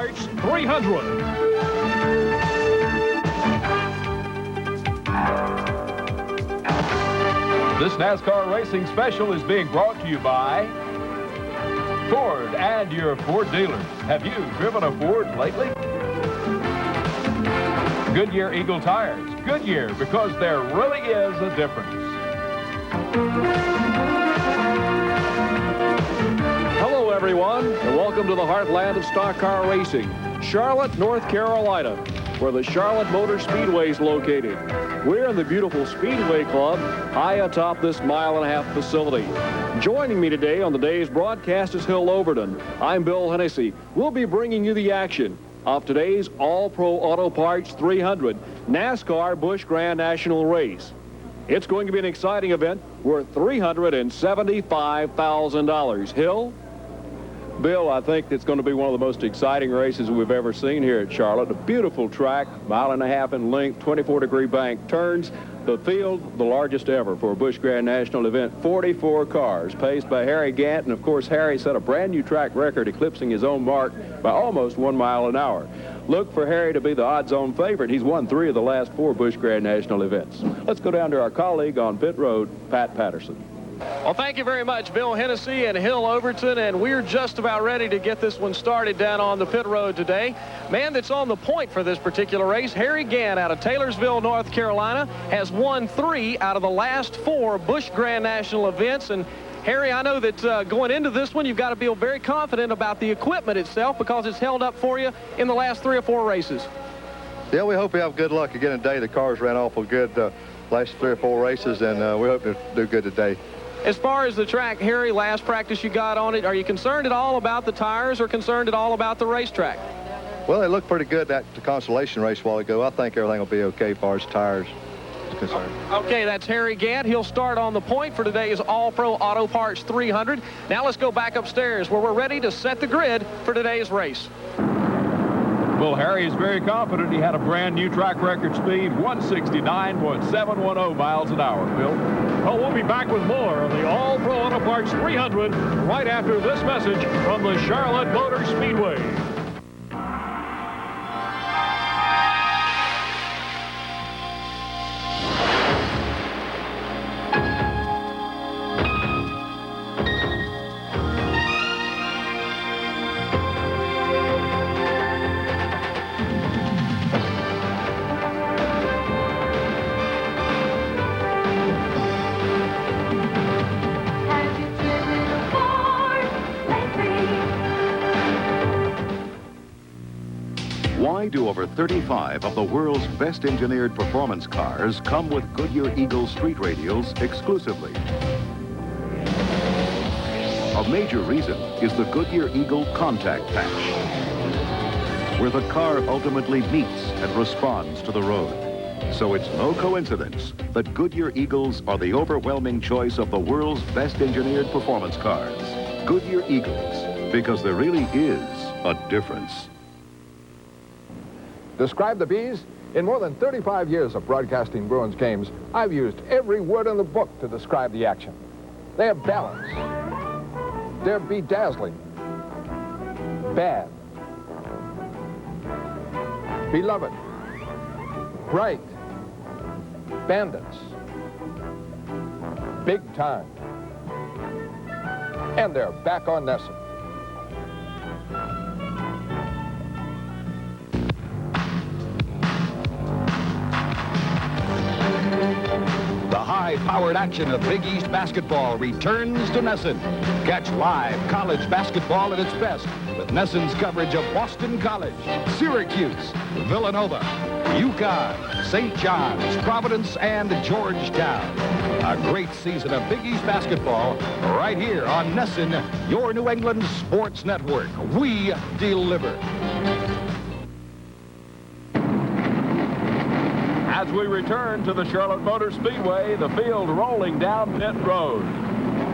Parts 300. This NASCAR Racing Special is being brought to you by Ford and your Ford dealers. Have you driven a Ford lately? Goodyear Eagle Tires. Goodyear, because there really is a difference. Hello, everyone, and welcome to the heartland of stock car racing, Charlotte, North Carolina, where the Charlotte Motor Speedway is located. We're in the beautiful Speedway Club, high atop this mile-and-a-half facility. Joining me today on the day's broadcast is Hill Overton. I'm Bill Hennessy. We'll be bringing you the action of today's All-Pro Auto Parts 300 NASCAR Busch Grand National Race. It's going to be an exciting event worth $375,000. Hill? Bill, I think it's going to be one of the most exciting races we've ever seen here at Charlotte. A beautiful track, mile-and-a-half in length, 24-degree bank turns. The field, the largest ever for a Busch Grand National event, 44 cars, paced by Harry Gant. And, of course, Harry set a brand-new track record, eclipsing his own mark by almost 1 mile an hour. Look for Harry to be the odds-on favorite. He's won 3 of the last 4 Busch Grand National events. Let's go down to our colleague on pit road, Pat Patterson. Well, thank you very much, Bill Hennessy and Hill Overton, and we're just about ready to get this one started down on the pit road today. Man that's on the point for this particular race, Harry Gant out of Taylorsville, North Carolina, has won 3 out of the last 4 Busch Grand National events. And Harry, I know that going into this one, you've got to feel very confident about the equipment itself because it's held up for you in the last 3 or 4 races. Yeah, we hope we have good luck again today. The cars ran awful good last 3 or 4 races, and we hope to do good today. As far as the track, Harry, last practice you got on it, are you concerned at all about the tires or concerned at all about the racetrack? Well, they looked pretty good at the Consolation race a while ago. I think everything will be okay as far as tires is concerned. Okay, that's Harry Gant. He'll start on the point for today's All-Pro Auto Parts 300. Now let's go back upstairs where we're ready to set the grid for today's race. Well, Harry is very confident. He had a brand new track record speed, 169.710 miles an hour. Bill? Well, we'll be back with more of the All-Pro Auto Parts 300 right after this message from the Charlotte Motor Speedway. Why do over 35 of the world's best engineered performance cars come with Goodyear Eagle street radials exclusively? A major reason is the Goodyear Eagle contact patch, where the car ultimately meets and responds to the road. So it's no coincidence that Goodyear Eagles are the overwhelming choice of the world's best engineered performance cars. Goodyear Eagles, because there really is a difference. Describe the bees? In more than 35 years of broadcasting Bruins games, I've used every word in the book to describe the action. They have balance. They're bedazzling. Bad. Beloved. Bright. Bandits. Big time. And they're back on Nesson. The high-powered action of Big East basketball returns to Nesson. Catch live college basketball at its best with Nesson's coverage of Boston College, Syracuse, Villanova, UConn, St. John's, Providence, and Georgetown. A great season of Big East basketball right here on Nesson, your New England sports network. We deliver. As we return to the Charlotte Motor Speedway, the field rolling down pit road.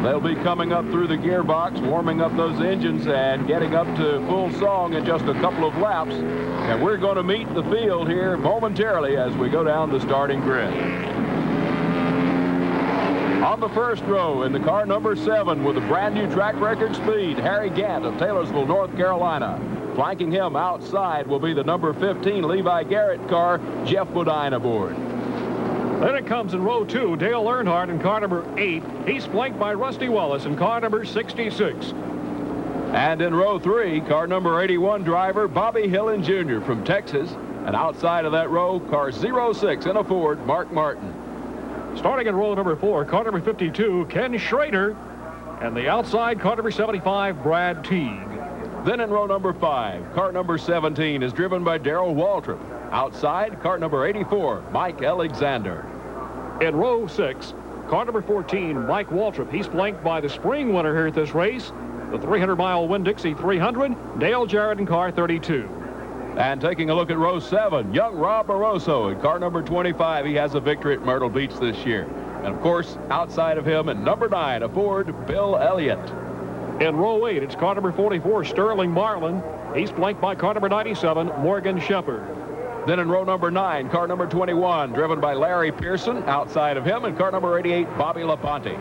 They'll be coming up through the gearbox, warming up those engines and getting up to full song in just a couple of laps. And we're going to meet the field here momentarily as we go down the starting grid. On the first row in the car number 7 with a brand new track record speed, Harry Gant of Taylorsville, North Carolina. Flanking him outside will be the number 15 Levi Garrett car, Jeff Bodine aboard. Then it comes in row 2, Dale Earnhardt in car number 8. He's flanked by Rusty Wallace in car number 66. And in row 3, car number 81 driver Bobby Hillen Jr. from Texas. And outside of that row, car 06 in a Ford, Mark Martin. Starting in row number 4, car number 52, Ken Schrader. And the outside, car number 75, Brad Teague. Then in row number 5, car number 17 is driven by Darrell Waltrip. Outside, car number 84, Mike Alexander. In row 6, car number 14, Mike Waltrip. He's flanked by the spring winner here at this race, the 300-mile Winn-Dixie 300, Dale Jarrett in car 32. And taking a look at row 7, young Rob Barroso in car number 25. He has a victory at Myrtle Beach this year. And, of course, outside of him in number 9, aboard Bill Elliott. In row 8, it's car number 44, Sterling Marlin. He's flanked by car number 97, Morgan Shepherd. Then in row number 9, car number 21, driven by Larry Pearson. Outside of him, and car number 88, Bobby Laponte.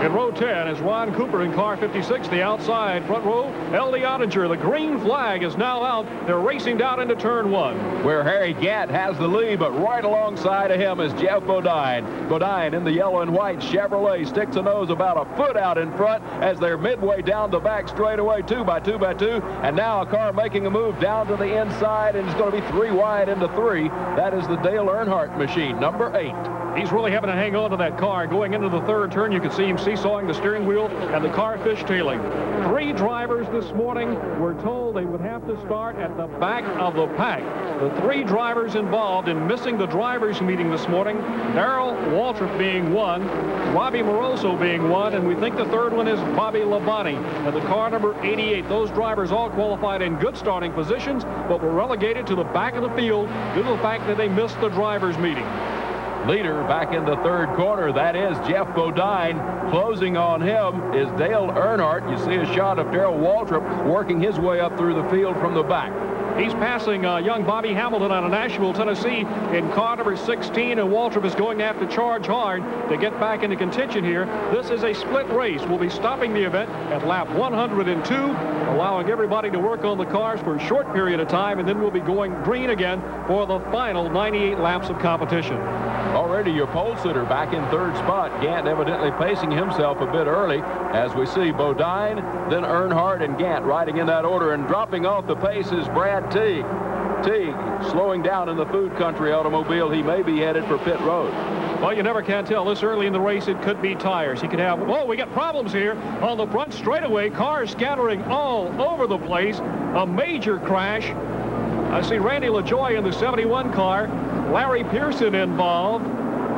In row 10 is Ron Cooper in car 56. The outside front row, L.D. Ottinger. The green flag is now out. They're racing down into turn 1. Where Harry Gant has the lead, but right alongside of him is Jeff Bodine. Bodine in the yellow and white Chevrolet sticks a nose about a foot out in front as they're midway down the back straightaway, 2 by 2 by 2. And now a car making a move down to the inside, and it's going to be 3 wide into 3. That is the Dale Earnhardt machine, number 8. He's really having to hang on to that car. Going into the third turn, you can see him seesawing the steering wheel and the car fishtailing. 3 drivers this morning were told they would have to start at the back of the pack. The 3 drivers involved in missing the drivers' meeting this morning, Darrell Waltrip being one, Robbie Moroso being one, and we think the third one is Bobby Labonte and the car number 88. Those drivers all qualified in good starting positions, but were relegated to the back of the field due to the fact that they missed the drivers' meeting. Leader back in the third corner, that is Jeff Bodine. Closing on him is Dale Earnhardt. You see a shot of Darrell Waltrip working his way up through the field from the back. He's passing young Bobby Hamilton out of Nashville, Tennessee in car number 16, and Waltrip is going to have to charge hard to get back into contention here. This is a split race. We'll be stopping the event at lap 102, allowing everybody to work on the cars for a short period of time, and then we'll be going green again for the final 98 laps of competition. Already your pole sitter back in third spot. Gant evidently pacing himself a bit early as we see Bodine, then Earnhardt and Gant riding in that order, and dropping off the pace is Brad Teague. Teague slowing down in the food country automobile. He may be headed for pit road. Well, you never can tell. This early in the race, it could be tires. He could have, oh, we got problems here on the front straightaway. Cars scattering all over the place. A major crash. I see Randy LaJoie in the 71 car. Larry Pearson involved.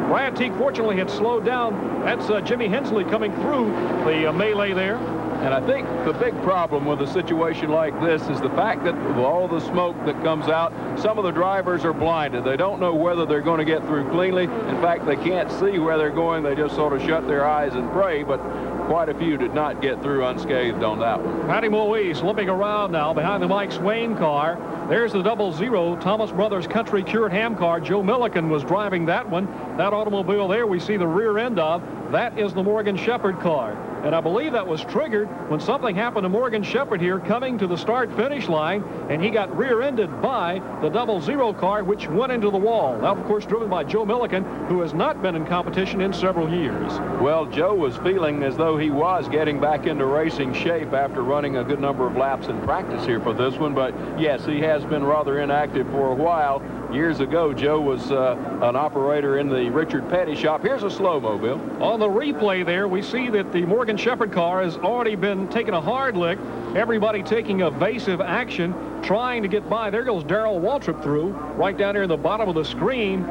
Brad Teague fortunately had slowed down. That's Jimmy Hensley coming through the melee there. And I think the big problem with a situation like this is the fact that with all the smoke that comes out, some of the drivers are blinded. They don't know whether they're going to get through cleanly. In fact, they can't see where they're going. They just sort of shut their eyes and pray, but quite a few did not get through unscathed on that one. Patty Moise limping around now behind the Mike Swain car. There's the 00 Thomas Brothers Country Cured Ham car. Joe Milliken was driving that one. That automobile there we see the rear end of. That is the Morgan Shepherd car. And I believe that was triggered when something happened to Morgan Shepherd here coming to the start-finish line, and he got rear-ended by the 00 car, which went into the wall. Now, of course, driven by Joe Milliken, who has not been in competition in several years. Well, Joe was feeling as though he was getting back into racing shape after running a good number of laps in practice here for this one. But, yes, he has been rather inactive for a while. Years ago, Joe was an operator in the Richard Petty shop. Here's a slow-mo, Bill. On the replay there, we see that the Morgan Shepherd car has already been taking a hard lick. Everybody taking evasive action, trying to get by. There goes Darrell Waltrip through, right down here in the bottom of the screen.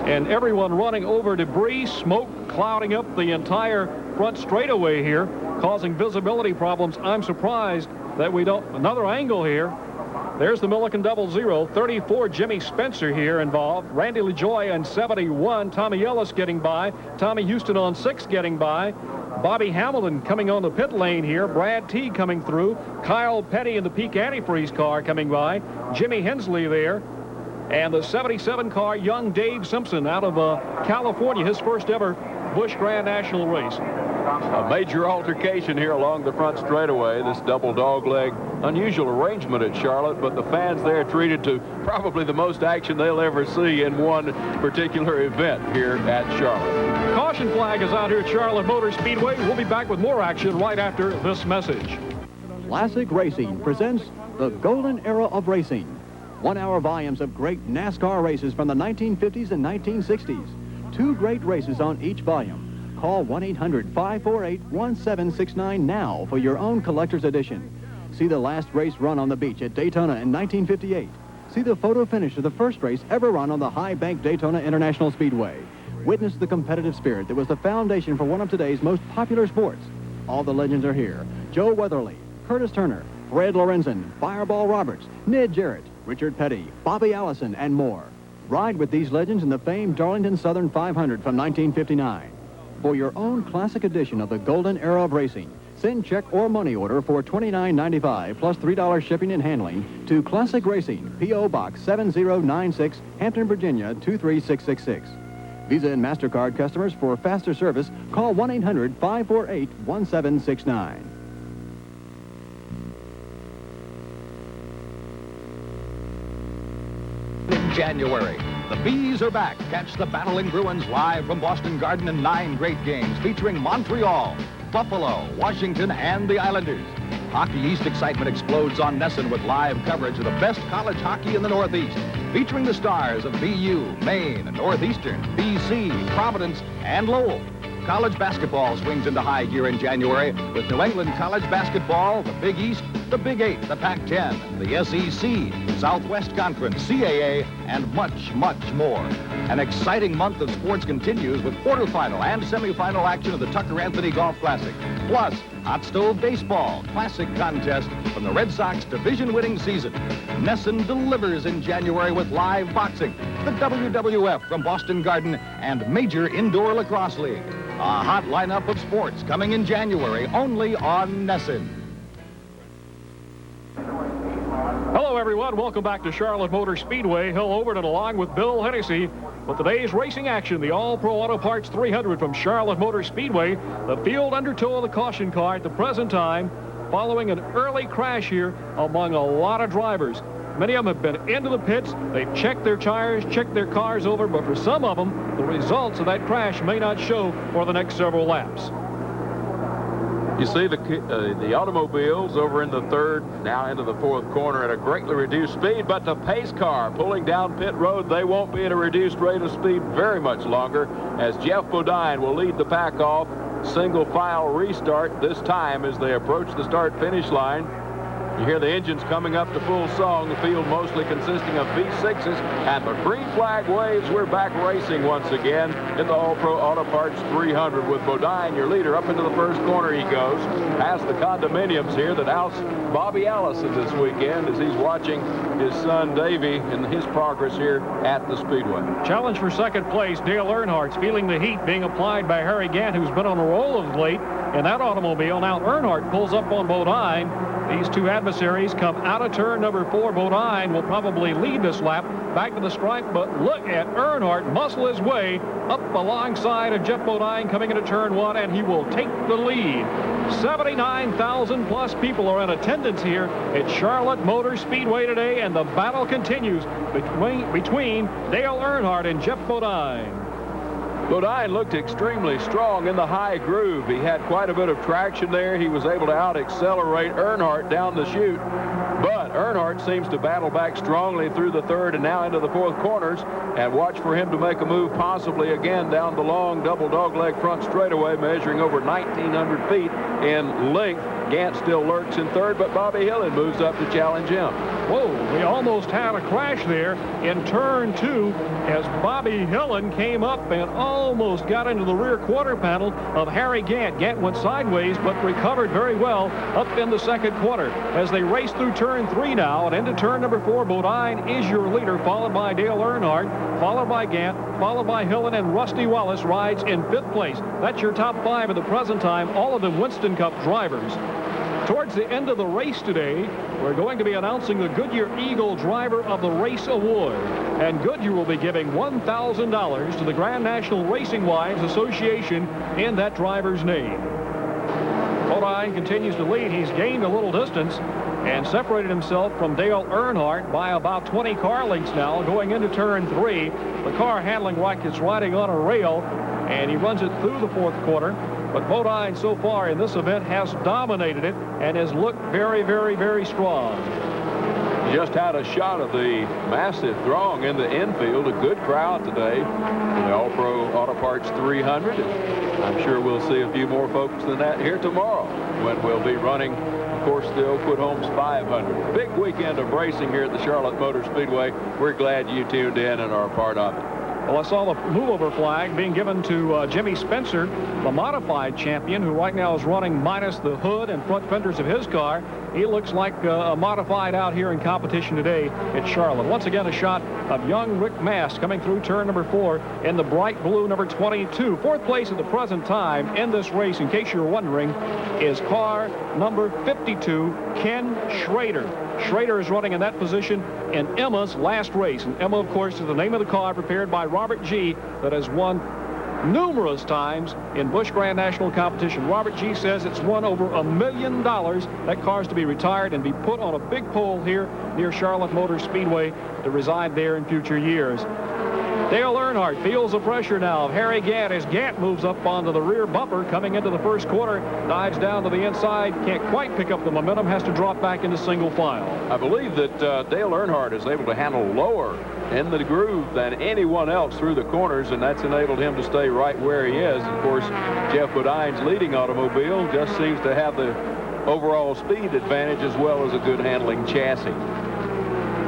And everyone running over debris, smoke clouding up the entire front straightaway here, causing visibility problems. I'm surprised that we don't. Another angle here. There's the Milliken 00, 34 Jimmy Spencer here involved. Randy LaJoie on 71, Tommy Ellis getting by. Tommy Houston on 6 getting by. Bobby Hamilton coming on the pit lane here. Brad Teague coming through. Kyle Petty in the Peak Antifreeze car coming by. Jimmy Hensley there. And the 77 car, young Dave Simpson out of California, his first ever Busch Grand National race. A major altercation here along the front straightaway. This double dogleg, unusual arrangement at Charlotte, but the fans there treated to probably the most action they'll ever see in one particular event here at Charlotte. Caution flag is out here at Charlotte Motor Speedway. We'll be back with more action right after this message. Classic Racing presents the golden era of racing. 1-hour volumes of great NASCAR races from the 1950s and 1960s. 2 great races on each volume. Call 1-800-548-1769 now for your own collector's edition. See the last race run on the beach at Daytona in 1958. See the photo finish of the first race ever run on the High Bank Daytona International Speedway. Witness the competitive spirit that was the foundation for one of today's most popular sports. All the legends are here. Joe Weatherly, Curtis Turner, Fred Lorenzen, Fireball Roberts, Ned Jarrett, Richard Petty, Bobby Allison, and more. Ride with these legends in the famed Darlington Southern 500 from 1959. For your own classic edition of the golden era of racing, send check or money order for $29.95 plus $3 shipping and handling to Classic Racing, P.O. Box 7096, Hampton, Virginia 23666. Visa and MasterCard customers for faster service, call 1-800-548-1769. In January, the Bees are back. Catch the battling Bruins live from Boston Garden in 9 great games featuring Montreal, Buffalo, Washington, and the Islanders. Hockey East excitement explodes on Nesson with live coverage of the best college hockey in the Northeast, featuring the stars of BU, Maine, Northeastern, BC, Providence, and Lowell. College basketball swings into high gear in January with New England college basketball, the Big East, the Big 8, the Pac-10, the SEC, Southwest Conference, CAA, and much, much more. An exciting month of sports continues with quarterfinal and semifinal action of the Tucker Anthony Golf Classic. Plus, hot stove baseball, classic contest from the Red Sox division-winning season. Nesson delivers in January with live boxing, the WWF from Boston Garden, and major indoor lacrosse league. A hot lineup of sports coming in January only on Nesson. Hello, everyone. Welcome back to Charlotte Motor Speedway. Hill Overton along with Bill Hennessy. With today's racing action, the All-Pro Auto Parts 300 from Charlotte Motor Speedway. The field under tow of the caution car at the present time, following an early crash here among a lot of drivers. Many of them have been into the pits. They've checked their tires, checked their cars over, but for some of them, the results of that crash may not show for the next several laps. You see the automobiles over in the third, now into the fourth corner at a greatly reduced speed, but the pace car pulling down pit road, they won't be at a reduced rate of speed very much longer, as Jeff Bodine will lead the pack off. Single file restart this time as they approach the start-finish line. You hear the engines coming up to full song, the field mostly consisting of V6s, and the green flag waves. We're back racing once again in the All-Pro Auto Parts 300 with Bodine, your leader. Up into the first corner he goes, past the condominiums here that house Bobby Allison this weekend as he's watching his son Davey in his progress here at the Speedway. Challenge for second place, Dale Earnhardt's feeling the heat being applied by Harry Gant, who's been on a roll of late in that automobile. Now Earnhardt pulls up on Bodine. These two adversaries come out of turn number 4. Bodine will probably lead this lap back to the stripe, but look at Earnhardt muscle his way up alongside of Jeff Bodine coming into turn 1, and he will take the lead. 79,000 plus people are in attendance here at Charlotte Motor Speedway today, and the battle continues between Dale Earnhardt and Jeff Bodine. Bodine looked extremely strong in the high groove. He had quite a bit of traction there. He was able to out-accelerate Earnhardt down the chute. But Earnhardt seems to battle back strongly through the third and now into the fourth corners. And watch for him to make a move possibly again down the long double dogleg front straightaway, measuring over 1,900 feet in length. Gant still lurks in third, but Bobby Hillen moves up to challenge him. Whoa, we almost had a crash there in turn 2 as Bobby Hillen came up and almost got into the rear quarter panel of Harry Gant. Gant went sideways but recovered very well up in the second quarter. As they race through turn 3 now and into turn number 4, Bodine is your leader, followed by Dale Earnhardt, followed by Gant, followed by Hillen, and Rusty Wallace rides in 5th place. That's your top 5 at the present time, all of them Winston Cup drivers. Towards the end of the race today, we're going to be announcing the Goodyear Eagle Driver of the Race Award. And Goodyear will be giving $1,000 to the Grand National Racing Wives Association in that driver's name. Bodine continues to lead. He's gained a little distance and separated himself from Dale Earnhardt by about 20 car lengths now going into turn 3. The car handling like it's riding on a rail, and he runs it through the 4th quarter. But Bodine so far in this event has dominated it and has looked very, very, very strong. Just had a shot of the massive throng in the infield. A good crowd today for the All-Pro Auto Parts 300. And I'm sure we'll see a few more folks than that here tomorrow when we'll be running, of course, the Oakwood Homes 500. Big weekend of racing here at the Charlotte Motor Speedway. We're glad you tuned in and are a part of it. Well, I saw the move-over flag being given to Jimmy Spencer, the modified champion, who right now is running minus the hood and front fenders of his car. He looks like a modified out here in competition today at Charlotte. Once again, a shot of young Rick Mast coming through turn number 4 in the bright blue number 22. 4th place at the present time in this race, in case you're wondering, is car number 52, Ken Schrader. Schrader is running in that position in Emma's last race. And Emma, of course, is the name of the car prepared by Robert G. that has won numerous times in Busch Grand National competition. Robert G. says it's won over $1 million. That car's to be retired and be put on a big pole here near Charlotte Motor Speedway to reside there in future years. Dale Earnhardt feels the pressure now of Harry Gant as Gant moves up onto the rear bumper coming into the 1st quarter, dives down to the inside, can't quite pick up the momentum, has to drop back into single file. I believe that Dale Earnhardt is able to handle lower in the groove than anyone else through the corners, and that's enabled him to stay right where he is. Of course, Jeff Bodine's leading automobile just seems to have the overall speed advantage as well as a good handling chassis.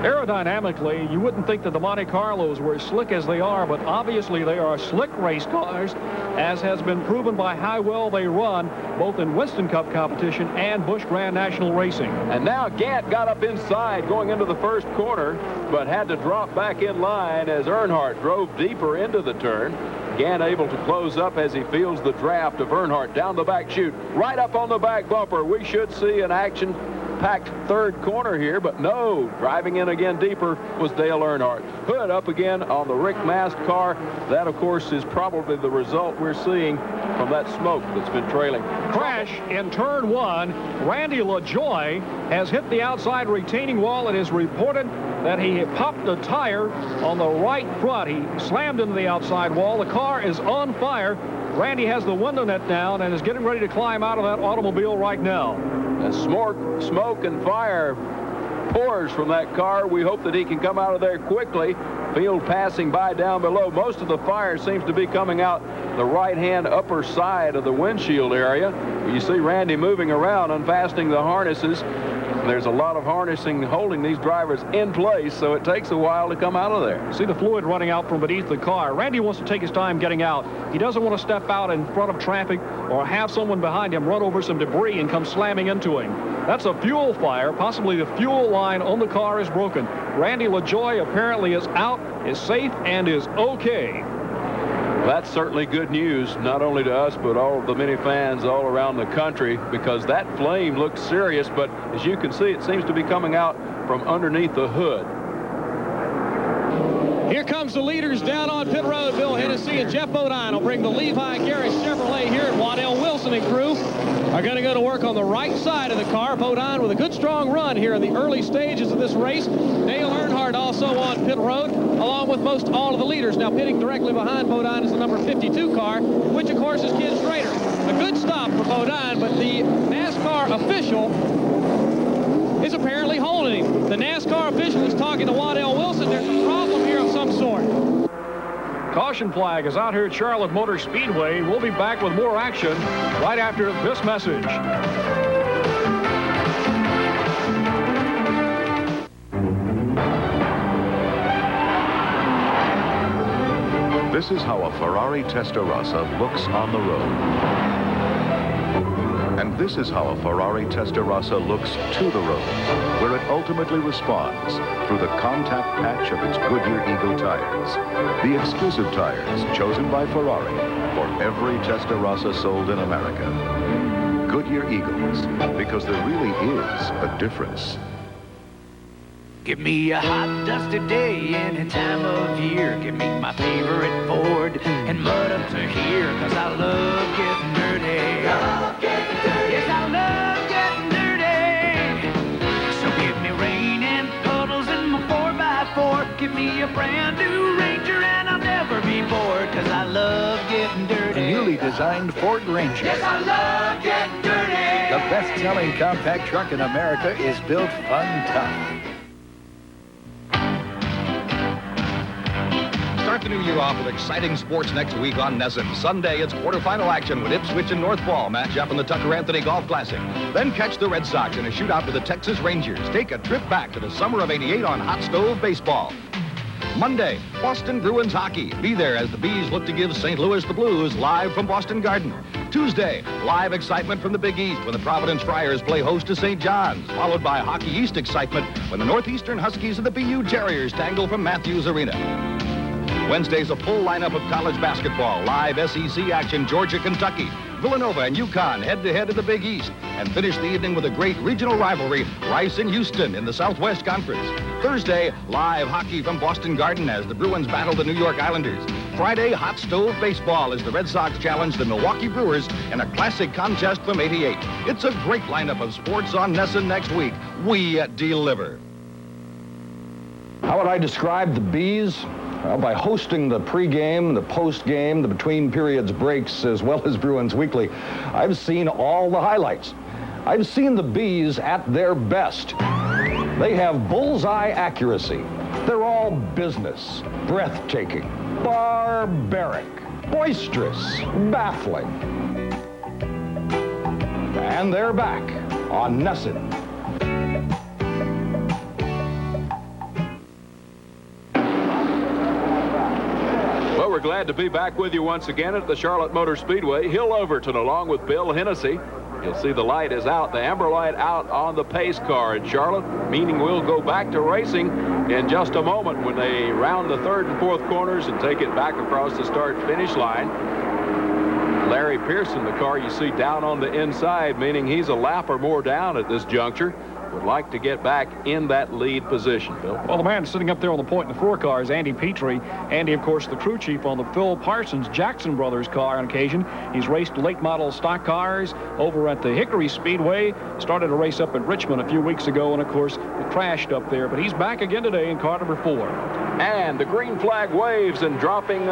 Aerodynamically, you wouldn't think that the Monte Carlos were as slick as they are, but obviously they are slick race cars, as has been proven by how well they run, both in Winston Cup competition and Busch Grand National Racing. And now Gant got up inside going into the 1st corner, but had to drop back in line as Earnhardt drove deeper into the turn. Gant able to close up as he feels the draft of Earnhardt down the back chute, right up on the back bumper. We should see an action-packed 3rd corner here, but no, driving in again deeper was Dale Earnhardt. Hood up again on the Rick Mast car. That, of course, is probably the result we're seeing from that smoke that's been trailing. Crash in turn 1. Randy LaJoie has hit the outside retaining wall. It is reported that he popped a tire on the right front. He slammed into the outside wall. The car is on fire. Randy has the window net down and is getting ready to climb out of that automobile right now. As smoke and fire pours from that car, we hope that he can come out of there quickly. Field passing by down below. Most of the fire seems to be coming out the right-hand upper side of the windshield area. You see Randy moving around, unfastening the harnesses. There's a lot of harnessing holding these drivers in place, so it takes a while to come out of there. See the fluid running out from beneath the car. Randy wants to take his time getting out. He doesn't want to step out in front of traffic or have someone behind him run over some debris and come slamming into him. That's a fuel fire. Possibly the fuel line on the car is broken. Randy LaJoie apparently is out, is safe, and is okay. That's certainly good news, not only to us, but all of the many fans all around the country, because that flame looks serious, but as you can see, it seems to be coming out from underneath the hood. Here comes the leaders down on pit road. Bill Hennessy and Jeff Bodine will bring the Levi Garris Chevrolet here at Waddell Wilson and crew. Are going to go to work on the right side of the car. Bodine with a good strong run here in the early stages of this race. Dale Earnhardt also on pit road, along with most all of the leaders. Now pitting directly behind Bodine is the number 52 car, which of course is Ken Schrader. A good stop for Bodine, but the NASCAR official is apparently holding him. The NASCAR official is talking to Waddell Wilson. There's a problem here of some sort. Caution flag is out here at Charlotte Motor Speedway. We'll be back with more action right after this message. This is how a Ferrari Testarossa looks on the road. And this is how a Ferrari Testarossa looks to the road, where it ultimately responds through the contact patch of its Goodyear Eagle tires. The exclusive tires chosen by Ferrari for every Testarossa sold in America. Goodyear Eagles, because there really is a difference. Give me a hot, dusty day any time of year. Give me my favorite Ford and mud up to here, 'cause I love getting dirty. Love getting dirty. Yes, I love getting dirty. So give me rain and puddles in my 4x4. Give me a brand new Ranger and I'll never be bored, 'cause I love getting dirty. A newly designed Ford Ranger. Yes, I love getting dirty. The best-selling compact truck in America is built fun tough. Start the new year off with exciting sports next week on Nesson. Sunday, it's quarterfinal action with Ipswich and North Ball match up in the Tucker Anthony Golf Classic. Then catch the Red Sox in a shootout with the Texas Rangers. Take a trip back to the summer of '88 on Hot Stove Baseball. Monday, Boston Bruins hockey. Be there as the Bees look to give St. Louis the Blues live from Boston Garden. Tuesday, live excitement from the Big East when the Providence Friars play host to St. John's, followed by Hockey East excitement when the Northeastern Huskies and the BU Terriers tangle from Matthews Arena. Wednesday's a full lineup of college basketball. Live SEC action, Georgia, Kentucky. Villanova and UConn head-to-head in the Big East. And finish the evening with a great regional rivalry, Rice and Houston in the Southwest Conference. Thursday, live hockey from Boston Garden as the Bruins battle the New York Islanders. Friday, Hot Stove Baseball as the Red Sox challenge the Milwaukee Brewers in a classic contest from '88. It's a great lineup of sports on Nesson next week. We deliver. How would I describe the Bees? Well, by hosting the pregame, the postgame, the between periods breaks, as well as Bruins Weekly, I've seen all the highlights. I've seen the Bees at their best. They have bullseye accuracy. They're all business, breathtaking, barbaric, boisterous, baffling. And they're back on Nesson. Well, we're glad to be back with you once again at the Charlotte Motor Speedway. Hill Overton along with Bill Hennessy. You'll see the light is out, the amber light out on the pace car in Charlotte, meaning we'll go back to racing in just a moment when they round the third and fourth corners and take it back across the start-finish line. Larry Pearson, the car you see down on the inside, meaning he's a lap or more down at this juncture, would like to get back in that lead position, Bill. Well, the man sitting up there on the point in the 4 car is Andy Petrie. Andy, of course, the crew chief on the Phil Parsons Jackson Brothers car on occasion. He's raced late model stock cars over at the Hickory Speedway. Started a race up at Richmond a few weeks ago, and of course, it crashed up there. But he's back again today in car number 4. And the green flag waves and dropping,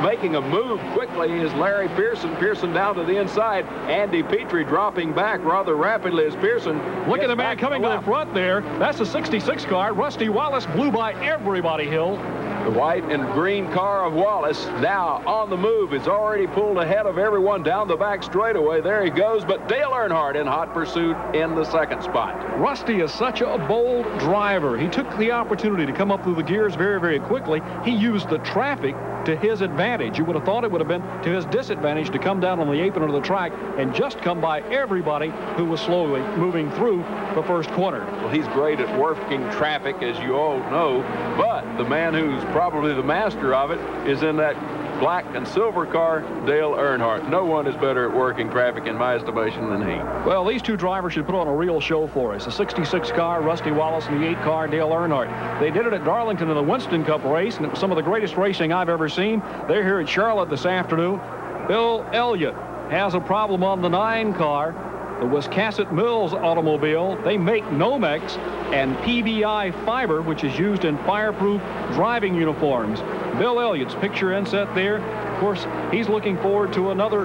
making a move quickly is Larry Pearson. Pearson down to the inside. Andy Petrie dropping back rather rapidly as Pearson. Look at the man coming to the front there. That's the 66 car. Rusty Wallace blew by everybody, Hill. The white and green car of Wallace now on the move. It's already pulled ahead of everyone down the back straightaway. There he goes, but Dale Earnhardt in hot pursuit in the second spot. Rusty is such a bold driver. He took the opportunity to come up through the gears very, very quickly. He used the traffic to his advantage. You would have thought it would have been to his disadvantage to come down on the apron of the track and just come by everybody who was slowly moving through the first corner. Well, he's great at working traffic, as you all know, but the man who's probably the master of it is in that black and silver car, Dale Earnhardt. No one is better at working traffic in my estimation than he. Well, these two drivers should put on a real show for us. The 66 car, Rusty Wallace, and the 8 car, Dale Earnhardt. They did it at Darlington in the Winston Cup race, and it was some of the greatest racing I've ever seen. They're here at Charlotte this afternoon. Bill Elliott has a problem on the 9 car. The Wiscasset Mills automobile. They make Nomex and PVI fiber, which is used in fireproof driving uniforms. Bill Elliott's picture inset there. Of course, he's looking forward to another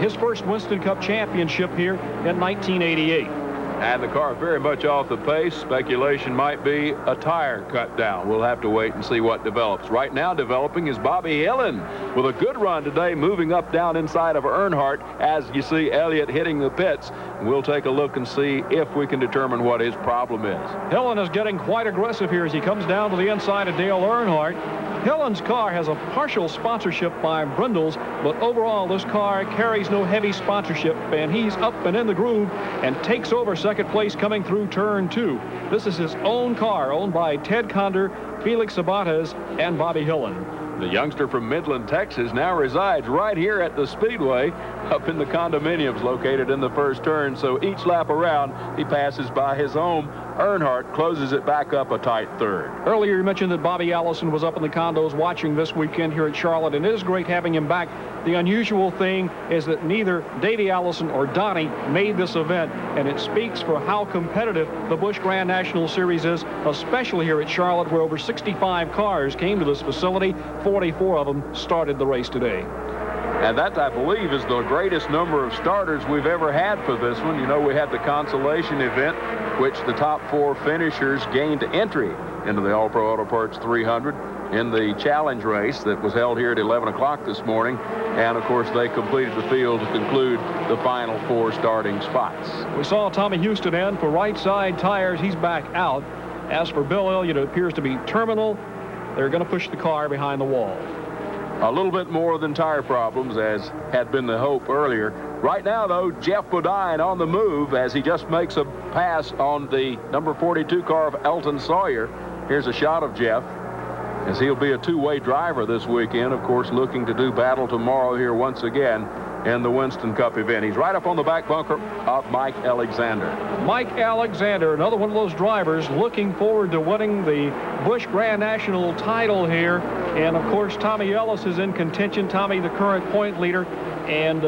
his first Winston Cup championship here in 1988. And the car very much off the pace. Speculation might be a tire cut down. We'll have to wait and see what develops. Right now developing is Bobby Hillen with a good run today, moving up down inside of Earnhardt as you see Elliott hitting the pits. We'll take a look and see if we can determine what his problem is. Hillen is getting quite aggressive here as he comes down to the inside of Dale Earnhardt. Hillen's car has a partial sponsorship by Brindle's, but overall this car carries no heavy sponsorship, and he's up and in the groove and takes over second place coming through turn 2. This is his own car, owned by Ted Conder, Felix Sabates, and Bobby Hillen. The youngster from Midland, Texas, now resides right here at the Speedway. up in the condominiums located in the first turn. So each lap around, he passes by his home. Earnhardt closes it back up a tight third. Earlier you mentioned that Bobby Allison was up in the condos watching this weekend here at Charlotte, and it is great having him back. The unusual thing is that neither Davey Allison or Donnie made this event, and it speaks for how competitive the Busch Grand National Series is, especially here at Charlotte, where over 65 cars came to this facility. 44 of them started the race today. And that, I believe, is the greatest number of starters we've ever had for this one. You know, we had the consolation event, which the top 4 finishers gained entry into the All-Pro Auto Parts 300 in the challenge race that was held here at 11 o'clock this morning. And, of course, they completed the field to conclude the final 4 starting spots. We saw Tommy Houston in for right side tires. He's back out. As for Bill Elliott, it appears to be terminal. They're going to push the car behind the wall. A little bit more than tire problems, as had been the hope earlier. Right now, though, Jeff Bodine on the move as he just makes a pass on the number 42 car of Elton Sawyer. Here's a shot of Jeff, as he'll be a two-way driver this weekend, of course, looking to do battle tomorrow here once again in the Winston Cup event. He's right up on the back bunker of Mike Alexander. Mike Alexander, another one of those drivers looking forward to winning the Busch Grand National title here. And, of course, Tommy Ellis is in contention. Tommy, the current point leader. And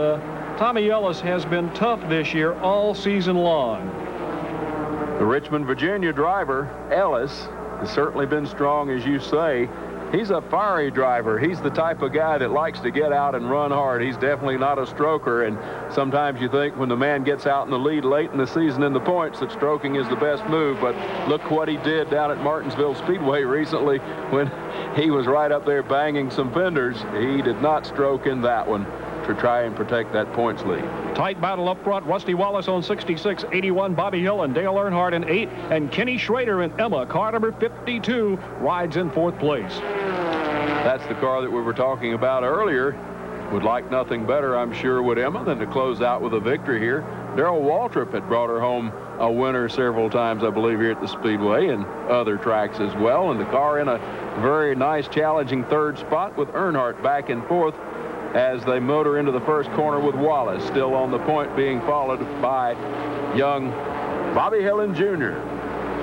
Tommy Ellis has been tough this year all season long. The Richmond, Virginia driver, Ellis, has certainly been strong, as you say. He's a fiery driver. He's the type of guy that likes to get out and run hard. He's definitely not a stroker, and sometimes you think when the man gets out in the lead late in the season in the points that stroking is the best move, but look what he did down at Martinsville Speedway recently when he was right up there banging some fenders. He did not stroke in that one to try and protect that points lead. Tight battle up front. Rusty Wallace on 66, 81, Bobby Hill and Dale Earnhardt in 8, and Kenny Schrader and Emma, car number 52, rides in 4th place. That's the car that we were talking about earlier. Would like nothing better, I'm sure, would Emma, than to close out with a victory here. Darrell Waltrip had brought her home a winner several times, I believe, here at the Speedway and other tracks as well. And the car in a very nice, challenging 3rd spot with Earnhardt back in 4th as they motor into the first corner with Wallace still on the point, being followed by young Bobby Hillin Jr.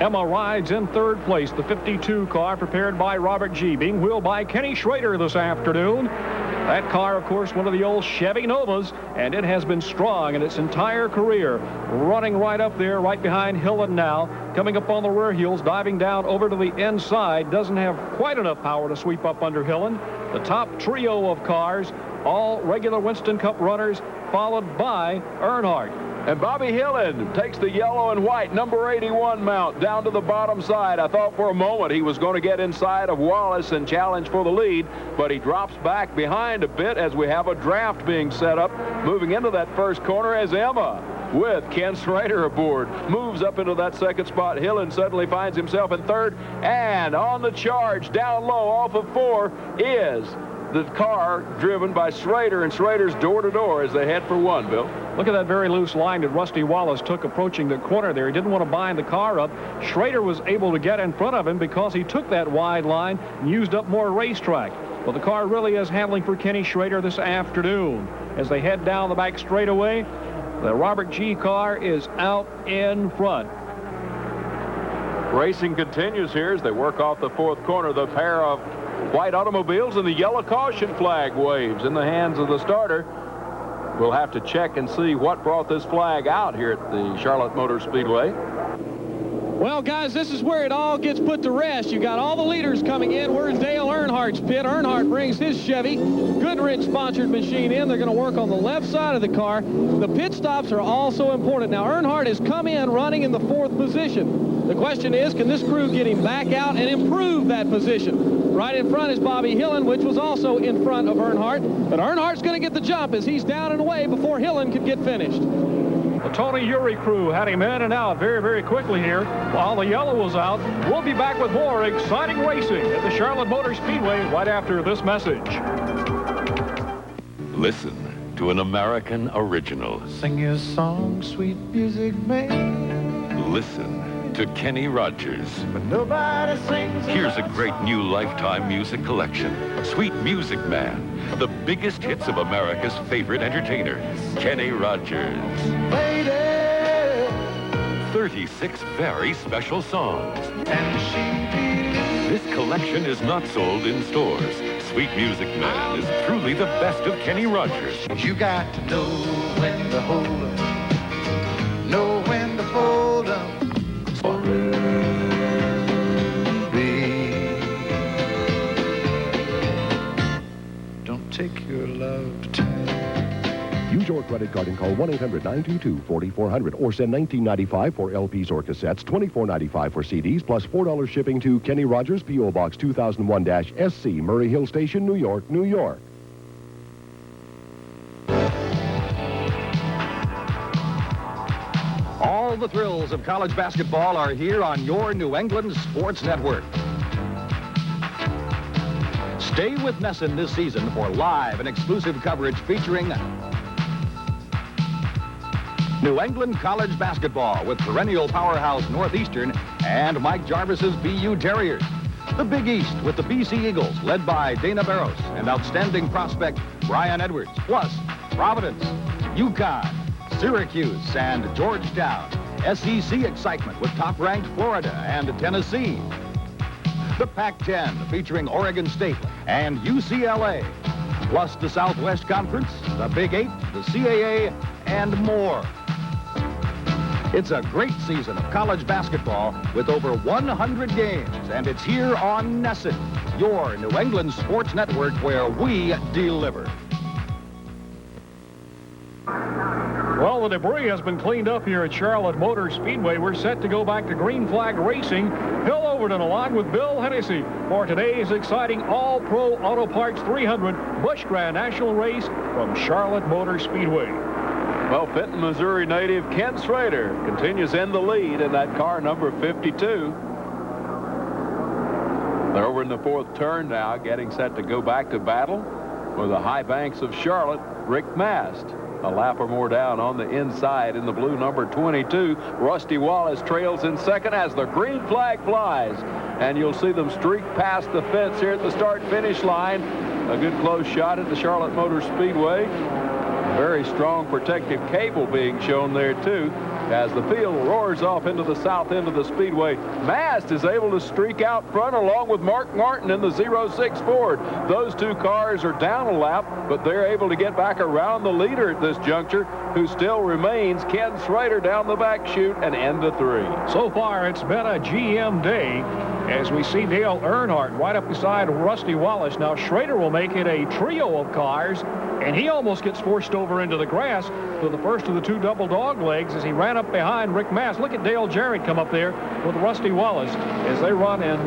Emma rides in 3rd place, the 52 car prepared by Robert G., being wheeled by Kenny Schrader this afternoon. That car, of course, one of the old Chevy Novas, and it has been strong in its entire career. Running right up there, right behind Hillen now. Coming up on the rear heels, diving down over to the inside. Doesn't have quite enough power to sweep up under Hillen. The top trio of cars, all regular Winston Cup runners, followed by Earnhardt. And Bobby Hillin takes the yellow and white number 81 mount down to the bottom side. I thought for a moment he was going to get inside of Wallace and challenge for the lead, but he drops back behind a bit as we have a draft being set up, moving into that first corner as Emma, with Ken Schrader aboard, moves up into that 2nd spot. Hillin suddenly finds himself in 3rd, and on the charge down low off of 4 is the car driven by Schrader, and Schrader's door-to-door as they head for 1, Bill. Look at that very loose line that Rusty Wallace took approaching the corner there. He didn't want to bind the car up. Schrader was able to get in front of him because he took that wide line and used up more racetrack. Well, the car really is handling for Kenny Schrader this afternoon. As they head down the back straightaway, the Robert G. car is out in front. Racing continues here as they work off the 4th corner. The pair of white automobiles and the yellow caution flag waves in the hands of the starter. We'll have to check and see what brought this flag out here at the Charlotte Motor Speedway. Well, guys, this is where it all gets put to rest. You got all the leaders coming in. Where's Dale Earnhardt's pit? Earnhardt brings his Chevy Goodrich-sponsored machine in. They're going to work on the left side of the car. The pit stops are also important. Now, Earnhardt has come in running in the 4th position. The question is, can this crew get him back out and improve that position? Right in front is Bobby Hillin, which was also in front of Earnhardt. But Earnhardt's going to get the jump as he's down and away before Hillin could get finished. The Tony Uri crew had him in and out very, very quickly here while the yellow was out. We'll be back with more exciting racing at the Charlotte Motor Speedway right after this message. Listen to an American original. Sing your song, sweet music man. Listen to Kenny Rogers. But nobody sings. Here's a great new Lifetime music collection. Sweet Music Man, the biggest hits of America's favorite entertainer, Kenny Rogers. Lady. 36 very special songs. And she This collection is not sold in stores. Sweet Music Man is truly the best of Kenny Rogers. You got to know when to hold 'em, know when to fold 'em. Don't take your love to Use your credit card and call 1-800-922-4400 or send $19.95 for LPs or cassettes, $24.95 for CDs, plus $4 shipping to Kenny Rogers, P.O. Box 2001-SC, Murray Hill Station, New York, New York. All the thrills of college basketball are here on your New England Sports Network. Stay with Nesson this season for live and exclusive coverage featuring New England college basketball with perennial powerhouse Northeastern and Mike Jarvis's BU Terriers. The Big East with the BC Eagles, led by Dana Barros and outstanding prospect Brian Edwards, plus Providence, UConn, Syracuse, and Georgetown. SEC excitement with top-ranked Florida and Tennessee. The Pac-10 featuring Oregon State and UCLA, plus the Southwest Conference, the Big 8, the CAA, and more. It's a great season of college basketball with over 100 games, and it's here on Nesson, your New England sports network where we deliver. Well, the debris has been cleaned up here at Charlotte Motor Speedway. We're set to go back to green flag racing. Bill Overton along with Bill Hennessy for today's exciting All-Pro Auto Parts 300 Busch Grand National race from Charlotte Motor Speedway. Well, Fenton, Missouri native Ken Schrader continues in the lead in that car number 52. They're over in the fourth turn now, getting set to go back to battle with the high banks of Charlotte, Rick Mast. A lap or more down on the inside in the blue number 22. Rusty Wallace trails in second as the green flag flies. And you'll see them streak past the fence here at the start-finish line. A good close shot at the Charlotte Motor Speedway. Very strong protective cable being shown there, too, as the field roars off into the south end of the speedway. Mast is able to streak out front along with Mark Martin in the 06 Ford. Those two cars are down a lap, but they're able to get back around the leader at this juncture, who still remains Ken Schrader down the back chute and into three. So far, it's been a GM day as we see Dale Earnhardt right up beside Rusty Wallace. Now, Schrader will make it a trio of cars, and he almost gets forced over into the grass to the first of the two double dog legs as he ran up behind Rick Mast. Look at Dale Jarrett come up there with Rusty Wallace as they run in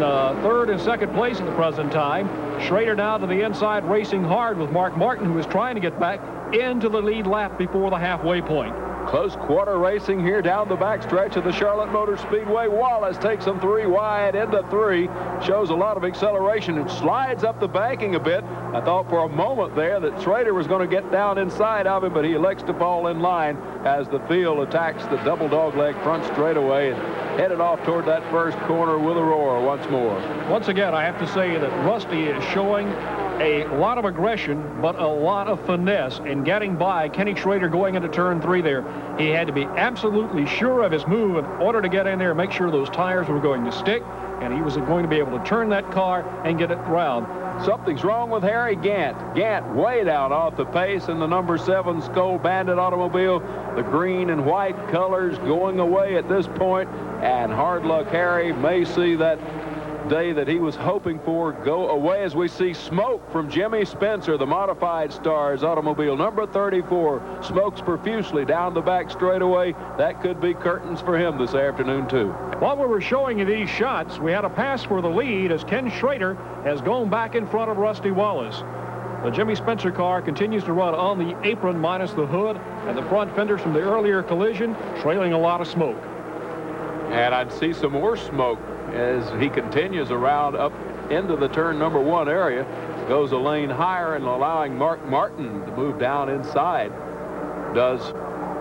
third and second place at the present time. Schrader now to the inside racing hard with Mark Martin, who is trying to get back into the lead lap before the halfway point. Close quarter racing here down the backstretch of the Charlotte Motor Speedway. Wallace takes them three wide into three. Shows a lot of acceleration and slides up the banking a bit. I thought for a moment there that Schrader was going to get down inside of him, but he elects to fall in line as the field attacks the double dogleg front straightaway and headed off toward that first corner with a roar once more. Once again, I have to say that Rusty is showing a lot of aggression, but a lot of finesse in getting by Kenny Schrader going into turn three there. He had to be absolutely sure of his move in order to get in there and make sure those tires were going to stick, and he was going to be able to turn that car and get it round. Something's wrong with Harry Gant. Gant way down off the pace in the number 7 Skull Bandit automobile. The green and white colors going away at this point, and hard luck Harry may see that day that he was hoping for go away as we see smoke from Jimmy Spencer, the modified Stars automobile number 34, smokes profusely down the back straightaway. That could be curtains for him this afternoon too. While we were showing you these shots, we had a pass for the lead as Ken Schrader has gone back in front of Rusty Wallace. The Jimmy Spencer car continues to run on the apron minus the hood and the front fenders from the earlier collision, trailing a lot of smoke. And I'd see some more smoke as he continues around up into the turn number 1 area, goes a lane higher and allowing Mark Martin to move down inside. Does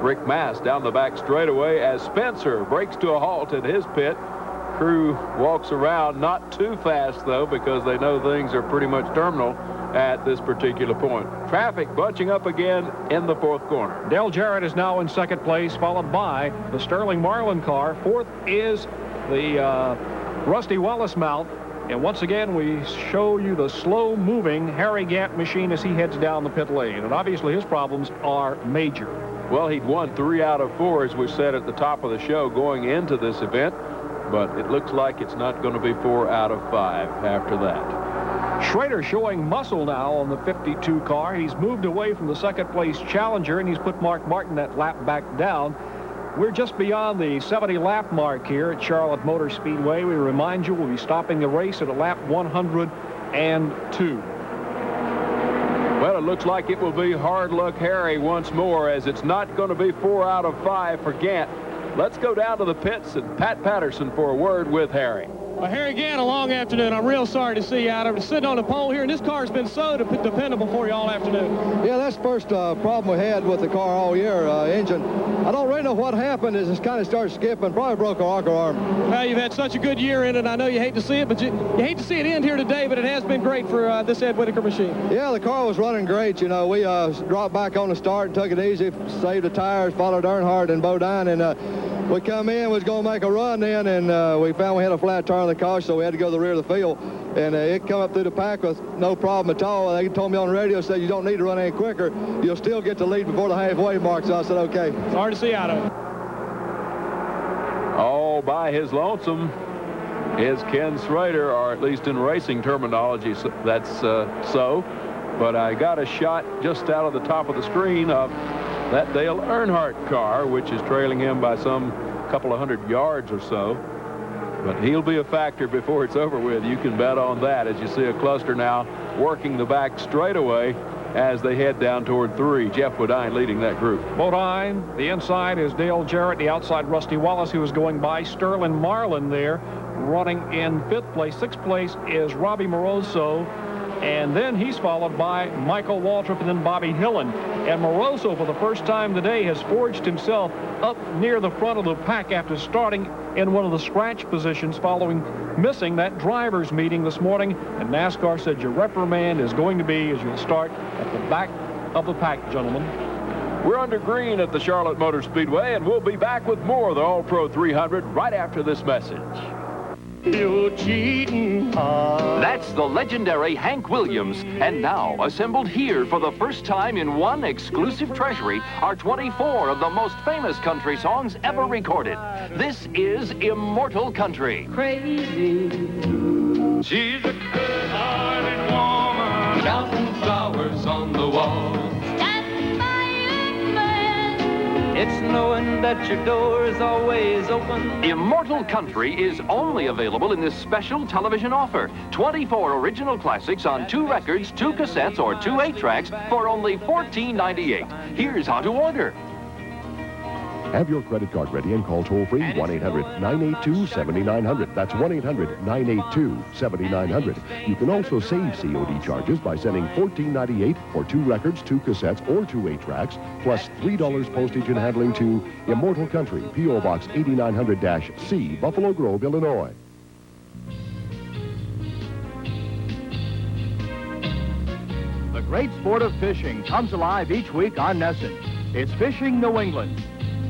Rick Mass down the back straightaway as Spencer breaks to a halt at his pit. Crew walks around, not too fast though, because they know things are pretty much terminal at this particular point. Traffic bunching up again in the fourth corner. Dale Jarrett is now in second place, followed by the Sterling Marlin car. Fourth is the Rusty Wallace mount. And once again, we show you the slow-moving Harry Gant machine as he heads down the pit lane. And obviously, his problems are major. Well, he'd won 3 out of 4, as we said at the top of the show, going into this event. But it looks like it's not going to be 4 out of 5 after that. Schrader showing muscle now on the 52 car. He's moved away from the second-place challenger, and he's put Mark Martin that lap back down. We're just beyond the 70-lap mark here at Charlotte Motor Speedway. We remind you we'll be stopping the race at a lap 102. Well, it looks like it will be hard luck Harry once more, as it's not going to be 4 out of 5 for Gant. Let's go down to the pits and Pat Patterson for a word with Harry. Well, Harry Gant, a long afternoon. I'm real sorry to see you out of sitting on the pole here, and this car's been so dependable for you all afternoon. Yeah, that's the first problem we had with the car all year, engine. I don't really know what happened. Is it kind of started skipping. Probably broke our rocker arm. Well, you've had such a good year in it. I know you hate to see it, but you hate to see it end here today, but it has been great for this Ed Whitaker machine. Yeah, the car was running great. You know, we dropped back on the start and took it easy, saved the tires, followed Earnhardt and Bodine, and we come in, was going to make a run then, and we found we had a flat tire on the car, so we had to go to the rear of the field. And it come up through the pack with no problem at all. They told me on the radio, said you don't need to run any quicker. You'll still get the lead before the halfway mark, so I said, okay. It's hard to see out of it. All by his lonesome is Ken Schrader, or at least in racing terminology, that's so. But I got a shot just out of the top of the screen of that Dale Earnhardt car, which is trailing him by some couple of 100 yards or so. But he'll be a factor before it's over with. You can bet on that, as you see a cluster now working the back straightaway as they head down toward 3. Jeff Bodine leading that group. Bodine, the inside is Dale Jarrett, the outside Rusty Wallace, who is going by. Sterling Marlin there running in 5th place. 6th place is Robbie Moroso. And then he's followed by Michael Waltrip and then Bobby Hillen. And Moroso, for the first time today, has forged himself up near the front of the pack after starting in one of the scratch positions following missing that driver's meeting this morning. And NASCAR said your reprimand is going to be as you'll start at the back of the pack, gentlemen. We're under green at the Charlotte Motor Speedway, and we'll be back with more of the All-Pro 300 right after this message. You cheating. That's the legendary Hank Williams. And now, assembled here for the first time in one exclusive treasury, are 24 of the most famous country songs ever recorded. This is Immortal Country. Crazy. She's a good-hearted woman, counting flowers on the wall. It's knowing that your door is always open. Immortal Country is only available in this special television offer. 24 original classics on 2 records, 2 cassettes, or 2 8-tracks for only $14.98. Here's how to order. Have your credit card ready and call toll-free 1-800-982-7900. That's 1-800-982-7900. You can also save COD charges by sending $14.98 for 2 records, 2 cassettes, or 2 8-tracks, plus $3 postage and handling to Immortal Country, P.O. Box 8900-C, Buffalo Grove, Illinois. The great sport of fishing comes alive each week on Nesson. It's Fishing New England.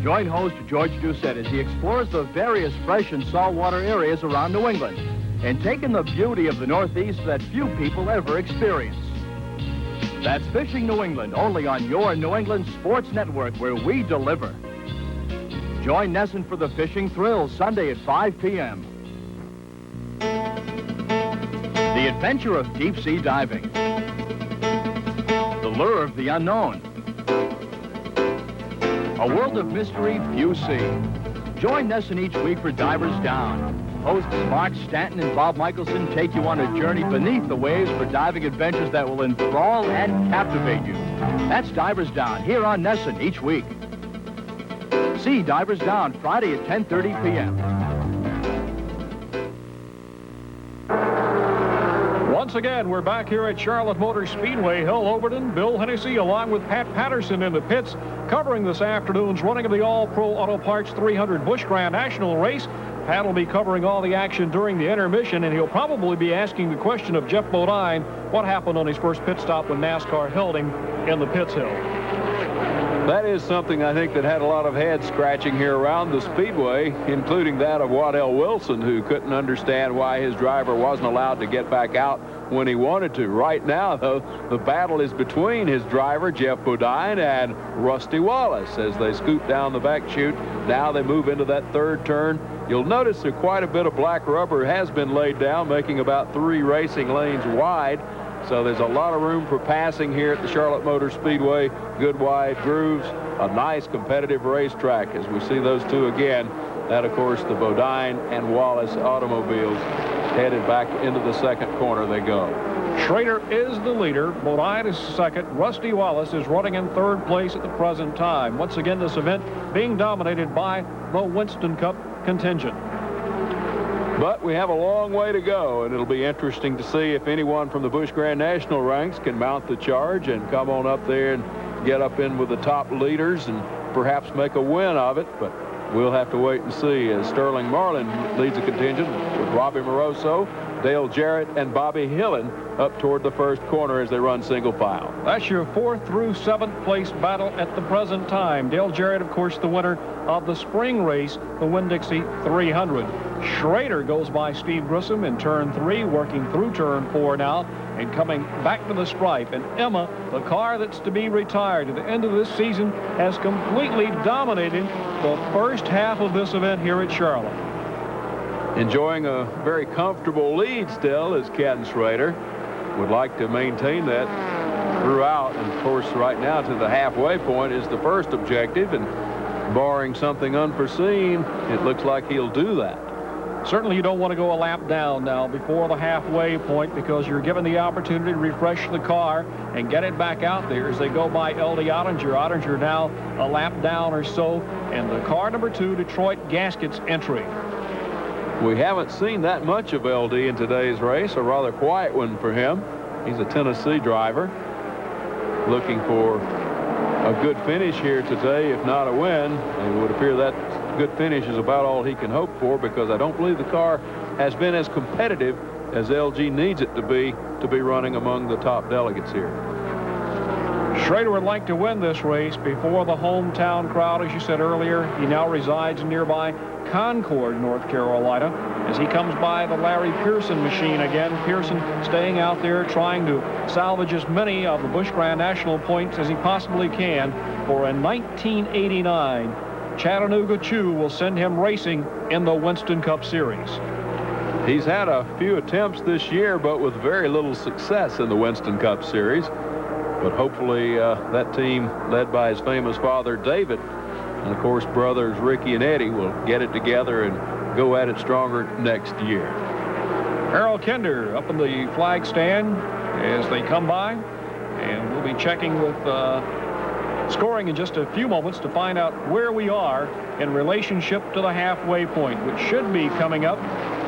Join host George Doucette as he explores the various fresh and saltwater areas around New England and taking the beauty of the Northeast that few people ever experience. That's Fishing New England, only on your New England Sports Network, where we deliver. Join Nesson for the fishing thrill Sunday at 5 p.m. The adventure of deep-sea diving. The lure of the unknown. A world of mystery few see. Join Nesson each week for Divers Down. Hosts Mark Stanton and Bob Michelson take you on a journey beneath the waves for diving adventures that will enthrall and captivate you. That's Divers Down here on Nesson each week. See Divers Down Friday at 10:30 p.m. Once again, we're back here at Charlotte Motor Speedway. Hill Overton, Bill Hennessy, along with Pat Patterson in the pits, covering this afternoon's running of the All-Pro Auto Parts 300 Busch Grand National race. Pat will be covering all the action during the intermission, and he'll probably be asking the question of Jeff Bodine, what happened on his first pit stop when NASCAR held him in the pits, Hill. That is something I think that had a lot of head scratching here around the speedway, including that of Waddell Wilson, who couldn't understand why his driver wasn't allowed to get back out when he wanted to. Right now, though, the battle is between his driver, Jeff Bodine, and Rusty Wallace as they scoot down the back chute. Now they move into that third turn. You'll notice that quite a bit of black rubber has been laid down, making about 3 racing lanes wide. So there's a lot of room for passing here at the Charlotte Motor Speedway. Good wide grooves, a nice competitive racetrack as we see those two again. That, of course, the Bodine and Wallace automobiles headed back into the second corner they go. Schrader is the leader. Bodine is second. Rusty Wallace is running in third place at the present time. Once again, this event being dominated by the Winston Cup contingent. But we have a long way to go, and it'll be interesting to see if anyone from the Busch Grand National ranks can mount the charge and come on up there and get up in with the top leaders and perhaps make a win of it. But we'll have to wait and see as Sterling Marlin leads the contingent with Robbie Moroso, Dale Jarrett, and Bobby Hillen up toward the first corner as they run single file. That's your 4th through 7th place battle at the present time. Dale Jarrett, of course, the winner of the spring race, the Winn-Dixie 300. Schrader goes by Steve Grissom in turn 3, working through turn 4 now and coming back to the stripe. And Emma, the car that's to be retired at the end of this season, has completely dominated the first half of this event here at Charlotte. Enjoying a very comfortable lead still is Ken Schrader. Would like to maintain that throughout. And of course, right now to the halfway point is the first objective. And barring something unforeseen, it looks like he'll do that. Certainly you don't want to go a lap down now before the halfway point because you're given the opportunity to refresh the car and get it back out there as they go by L.D. Ottinger. Ottinger now a lap down or so, and the car number 2, Detroit Gaskets entry. We haven't seen that much of LD in today's race, a rather quiet one for him. He's a Tennessee driver looking for a good finish here today, if not a win. It would appear that good finish is about all he can hope for because I don't believe the car has been as competitive as LG needs it to be running among the top delegates here. Schrader would like to win this race before the hometown crowd. As you said earlier, he now resides in nearby Concord, North Carolina, as he comes by the Larry Pearson machine again. Pearson staying out there trying to salvage as many of the Busch Grand National points as he possibly can for a 1989 Chattanooga Chew will send him racing in the Winston Cup Series. He's had a few attempts this year, but with very little success in the Winston Cup Series. But hopefully that team, led by his famous father, David, and, of course, brothers Ricky and Eddie, will get it together and go at it stronger next year. Harold Kinder up in the flag stand as they come by. And we'll be checking with scoring in just a few moments to find out where we are in relationship to the halfway point, which should be coming up.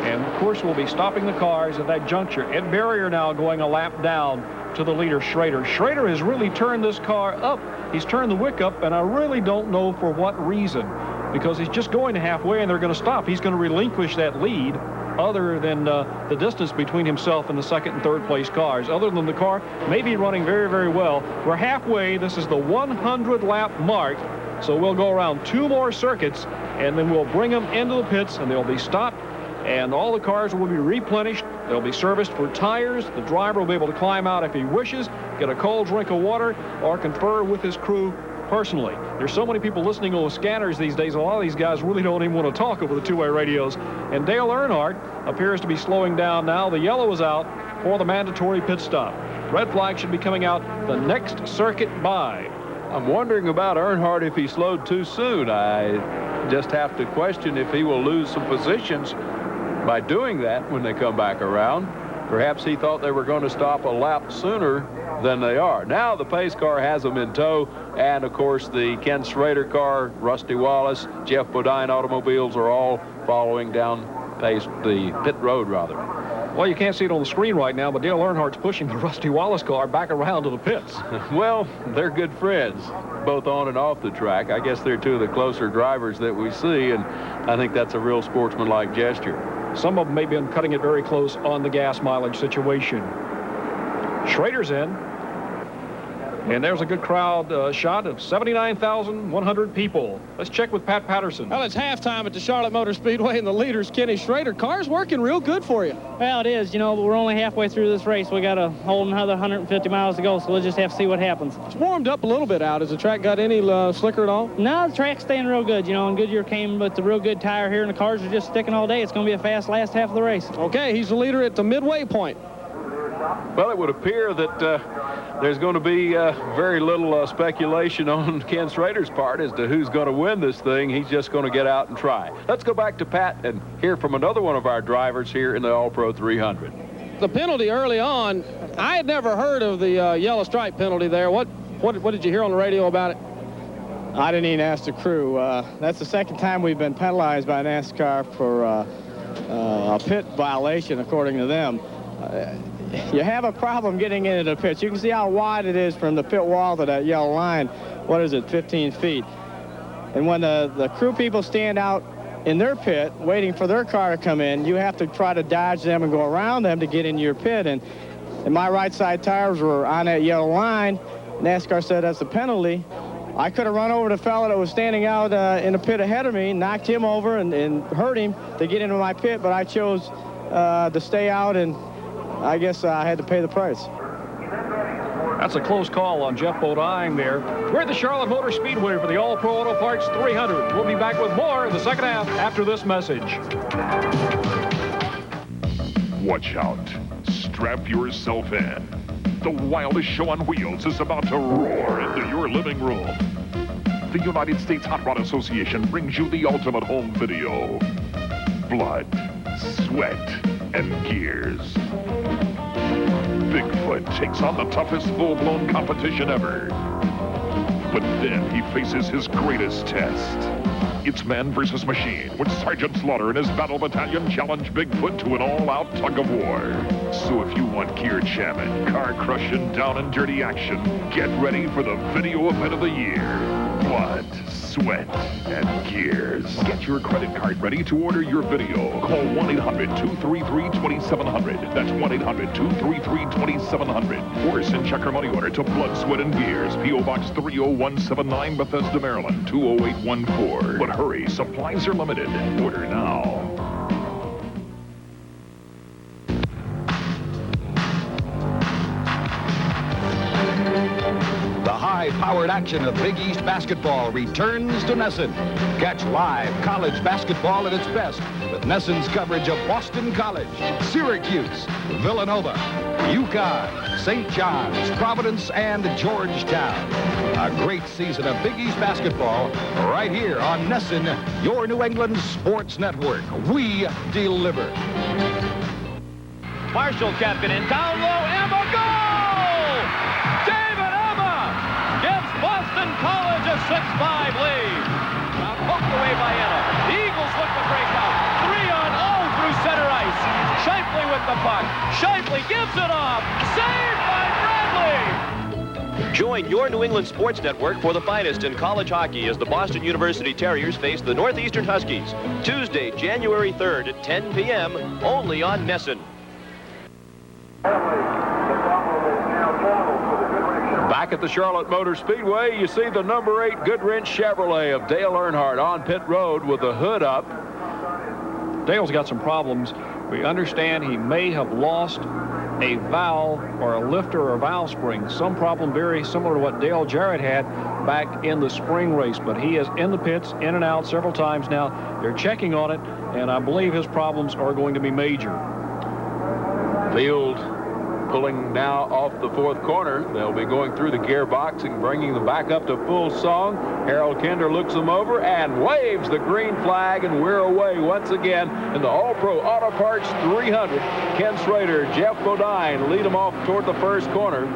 And, of course, we'll be stopping the cars at that juncture. Ed Barrier now going a lap down to the leader, Schrader. Schrader has really turned this car up. He's turned the wick up, and I really don't know for what reason, because he's just going to halfway, and they're going to stop. He's going to relinquish that lead other than the distance between himself and the second and third place cars. Other than the car may be running very, very well. We're halfway. This is the 100-lap mark, so we'll go around 2 more circuits, and then we'll bring them into the pits, and they'll be stopped, and all the cars will be replenished. They'll be serviced for tires. The driver will be able to climb out if he wishes, get a cold drink of water, or confer with his crew personally. There's so many people listening on the scanners these days, a lot of these guys really don't even want to talk over the two-way radios. And Dale Earnhardt appears to be slowing down now. The yellow is out for the mandatory pit stop. Red flag should be coming out the next circuit by. I'm wondering about Earnhardt if he slowed too soon. I just have to question if he will lose some positions by doing that when they come back around. Perhaps he thought they were going to stop a lap sooner than they are. Now the pace car has them in tow, and of course the Ken Schrader car, Rusty Wallace, Jeff Bodine automobiles are all following down the pit road rather. Well, you can't see it on the screen right now, but Dale Earnhardt's pushing the Rusty Wallace car back around to the pits. Well, they're good friends, both on and off the track. I guess they're two of the closer drivers that we see, and I think that's a real sportsmanlike gesture. Some of them may have been cutting it very close on the gas mileage situation. Schrader's in. And there's a good crowd shot of 79,100 people. Let's check with Pat Patterson. Well, it's halftime at the Charlotte Motor Speedway, and the leader's Kenny Schrader. Car's working real good for you. Well, it is, you know, but we're only halfway through this race. We got to hold another 150 miles to go, so we'll just have to see what happens. It's warmed up a little bit out. Has the track got any slicker at all? No, the track's staying real good, you know, and Goodyear came with the real good tire here, and the cars are just sticking all day. It's going to be a fast last half of the race. Okay, he's the leader at the midway point. Well, it would appear that there's going to be very little speculation on Ken Schrader's part as to who's going to win this thing. He's just going to get out and try. Let's go back to Pat and hear from another one of our drivers here in the All-Pro 300. The penalty early on, I had never heard of the yellow stripe penalty there. What did you hear on the radio about it? I didn't even ask the crew. That's the second time we've been penalized by NASCAR for a pit violation, according to them. You have a problem getting into the pits. You can see how wide it is from the pit wall to that yellow line. What is it, 15 feet? And when the crew people stand out in their pit waiting for their car to come in, you have to try to dodge them and go around them to get into your pit. And my right side tires were on that yellow line. NASCAR said that's a penalty. I could have run over the fellow that was standing out in the pit ahead of me, knocked him over and hurt him to get into my pit, but I chose to stay out, and I guess I had to pay the price. That's a close call on Jeff Bodine there. We're at the Charlotte Motor Speedway for the All-Pro Auto Parts 300. We'll be back with more in the second half after this message. Watch out. Strap yourself in. The wildest show on wheels is about to roar into your living room. The United States Hot Rod Association brings you the ultimate home video. Blood, sweat, and gears. Bigfoot takes on the toughest full-blown competition ever. But then he faces his greatest test. It's man versus machine, when Sergeant Slaughter and his battle battalion challenge Bigfoot to an all-out tug of war. So if you want gear jamming, car-crushing, down and dirty action, get ready for the video event of the year. Blood, sweat, and gears. Get your credit card ready to order your video. Call 1-800-233-2700. That's 1-800-233-2700. Or send check or money order to Blood, Sweat, and Gears, P.O. Box 30179, Bethesda, Maryland, 20814. But hurry, supplies are limited. Order now. High-powered action of Big East basketball returns to Nesson. Catch live college basketball at its best with Nesson's coverage of Boston College, Syracuse, Villanova, UConn, St. John's, Providence, and Georgetown. A great season of Big East basketball right here on Nesson, your New England sports network. We deliver. Marshall kept it in. Down low, Emma, goal! David Emma gives Boston College a 6-5 lead. Now poked away by Emma. The Eagles look to break out. 3-on-0 through center ice. Shifley with the puck. Shifley gives it off. Saved by Bradley. Join your New England sports network for the finest in college hockey as the Boston University Terriers face the Northeastern Huskies. Tuesday, January 3rd at 10 p.m. only on Nesson. Back at the Charlotte Motor Speedway, you see the number 8 Goodwrench Chevrolet of Dale Earnhardt on pit road with the hood up. Dale's got some problems. We understand he may have lost a valve or a lifter or a valve spring. Some problem very similar to what Dale Jarrett had back in the spring race. But he is in the pits, in and out several times now. They're checking on it, and I believe his problems are going to be major. Field pulling now off the 4th corner. They'll be going through the gearbox and bringing them back up to full song. Harold Kinder looks them over and waves the green flag, and we're away once again in the All-Pro Auto Parts 300. Ken Schrader, Jeff Bodine lead them off toward the 1st corner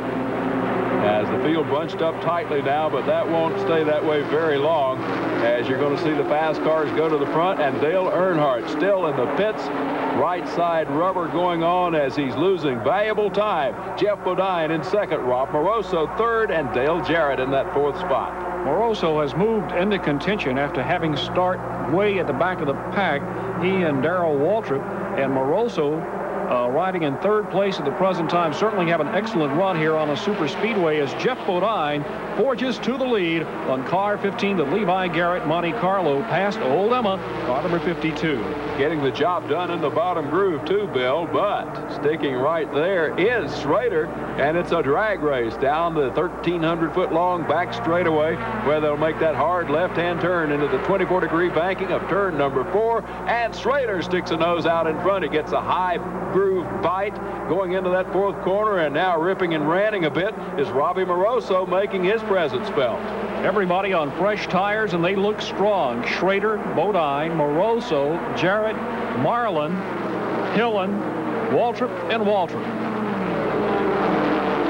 as the field bunched up tightly now, but that won't stay that way very long as you're going to see the fast cars go to the front, and Dale Earnhardt still in the pits right side rubber going on as he's losing valuable time. Jeff Bodine in second, Rob Moroso third, and Dale Jarrett in that fourth spot. Moroso has moved into contention after having start way at the back of the pack. He and Darrell Waltrip, and Moroso riding in third place at the present time, certainly have an excellent run here on a super speedway as Jeff Bodine forges to the lead on car 15, the Levi Garrett Monte Carlo, past Old Emma, car number 52. Getting the job done in the bottom groove too, Bill, but sticking right there is Schrader, and it's a drag race down the 1,300-foot long back straightaway where they'll make that hard left-hand turn into the 24-degree banking of turn number 4, and Schrader sticks a nose out in front. He gets a high groove bite going into that fourth corner, and now ripping and ranting a bit is Robbie Moroso making his presence felt. Everybody on fresh tires, and they look strong. Schrader, Bodine, Moroso, Jarrett, Marlin, Hillen, Waltrip, and Waltrip.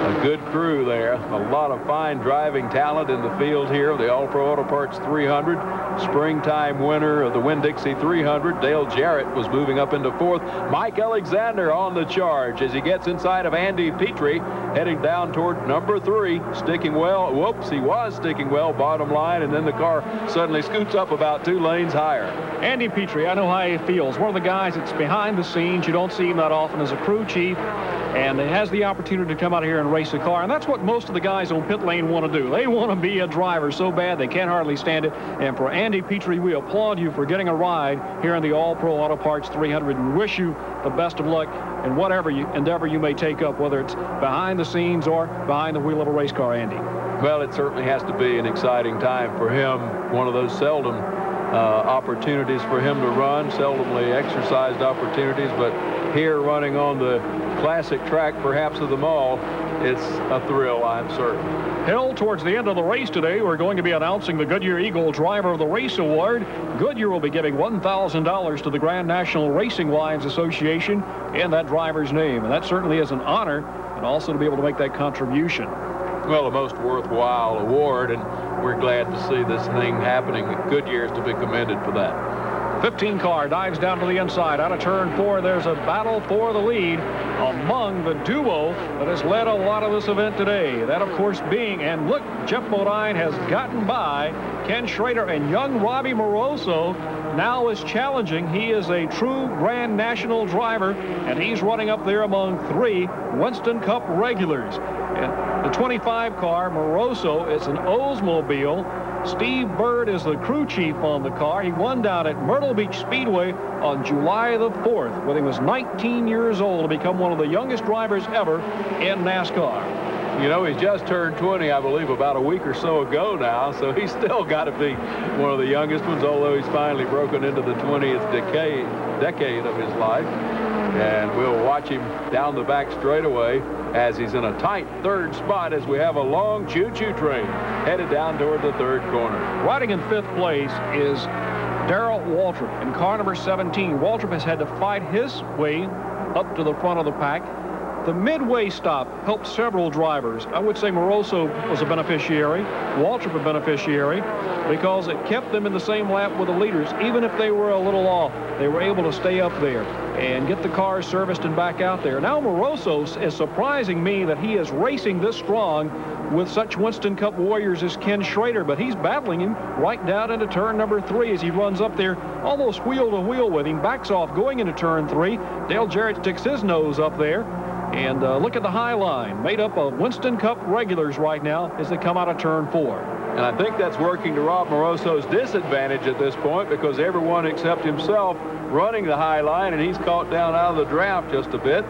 A good crew there. A lot of fine driving talent in the field here. The All-Pro Auto Parts 300. Springtime winner of the Winn-Dixie 300. Dale Jarrett was moving up into fourth. Mike Alexander on the charge as he gets inside of Andy Petrie, heading down toward number 3. Sticking well. Whoops, he was sticking well bottom line, and then the car suddenly scoots up about 2 lanes higher. Andy Petrie, I know how he feels. One of the guys that's behind the scenes. You don't see him that often as a crew chief, and has the opportunity to come out here and race a car, and that's what most of the guys on pit lane want to do. They want to be a driver so bad they can't hardly stand it. And for Andy Petrie, we applaud you for getting a ride here in the All-Pro Auto Parts 300 and wish you the best of luck in whatever endeavor you may take up, whether it's behind the scenes or behind the wheel of a race car, Andy. Well, it certainly has to be an exciting time for him. One of those seldom opportunities for him to run, seldomly exercised opportunities, but here running on the classic track perhaps of them all, it's a thrill, I'm certain. Hill, towards the end of the race today, we're going to be announcing the Goodyear Eagle Driver of the Race Award. Goodyear will be giving $1,000 to the Grand National Racing Wives Association in that driver's name, and that certainly is an honor, and also to be able to make that contribution. Well, a most worthwhile award, and we're glad to see this thing happening. Goodyear is to be commended for that. 15 car dives down to the inside. Out of turn 4, there's a battle for the lead among the duo that has led a lot of this event today. That, of course, being, and look, Jeff Bodine has gotten by Ken Schrader, and young Robbie Moroso now is challenging. He is a true Grand National driver, and he's running up there among 3 Winston Cup regulars. And the 25 car, Moroso, is an Oldsmobile. Steve Bird is the crew chief on the car. He won down at Myrtle Beach Speedway on July the 4th when he was 19 years old to become one of the youngest drivers ever in NASCAR. You know, he's just turned 20, I believe, about a week or so ago now, so he's still got to be one of the youngest ones, although he's finally broken into the 20th decade of his life. And we'll watch him down the back straightaway as he's in a tight third spot as we have a long choo-choo train headed down toward the third corner. Riding in 5th place is Darrell Waltrip in car number 17. Waltrip has had to fight his way up to the front of the pack. The midway stop helped several drivers. I would say Moroso was a beneficiary, Waltrip a beneficiary, because it kept them in the same lap with the leaders. Even if they were a little off, they were able to stay up there and get the cars serviced and back out there. Now Moroso is surprising me that he is racing this strong with such Winston Cup warriors as Ken Schrader, but he's battling him right down into turn number 3 as he runs up there almost wheel to wheel with him, backs off going into turn 3. Dale Jarrett sticks his nose up there. And look at the high line, made up of Winston Cup regulars right now as they come out of turn 4. And I think that's working to Rob Moroso's disadvantage at this point, because everyone except himself running the high line, and he's caught down out of the draft just a bit.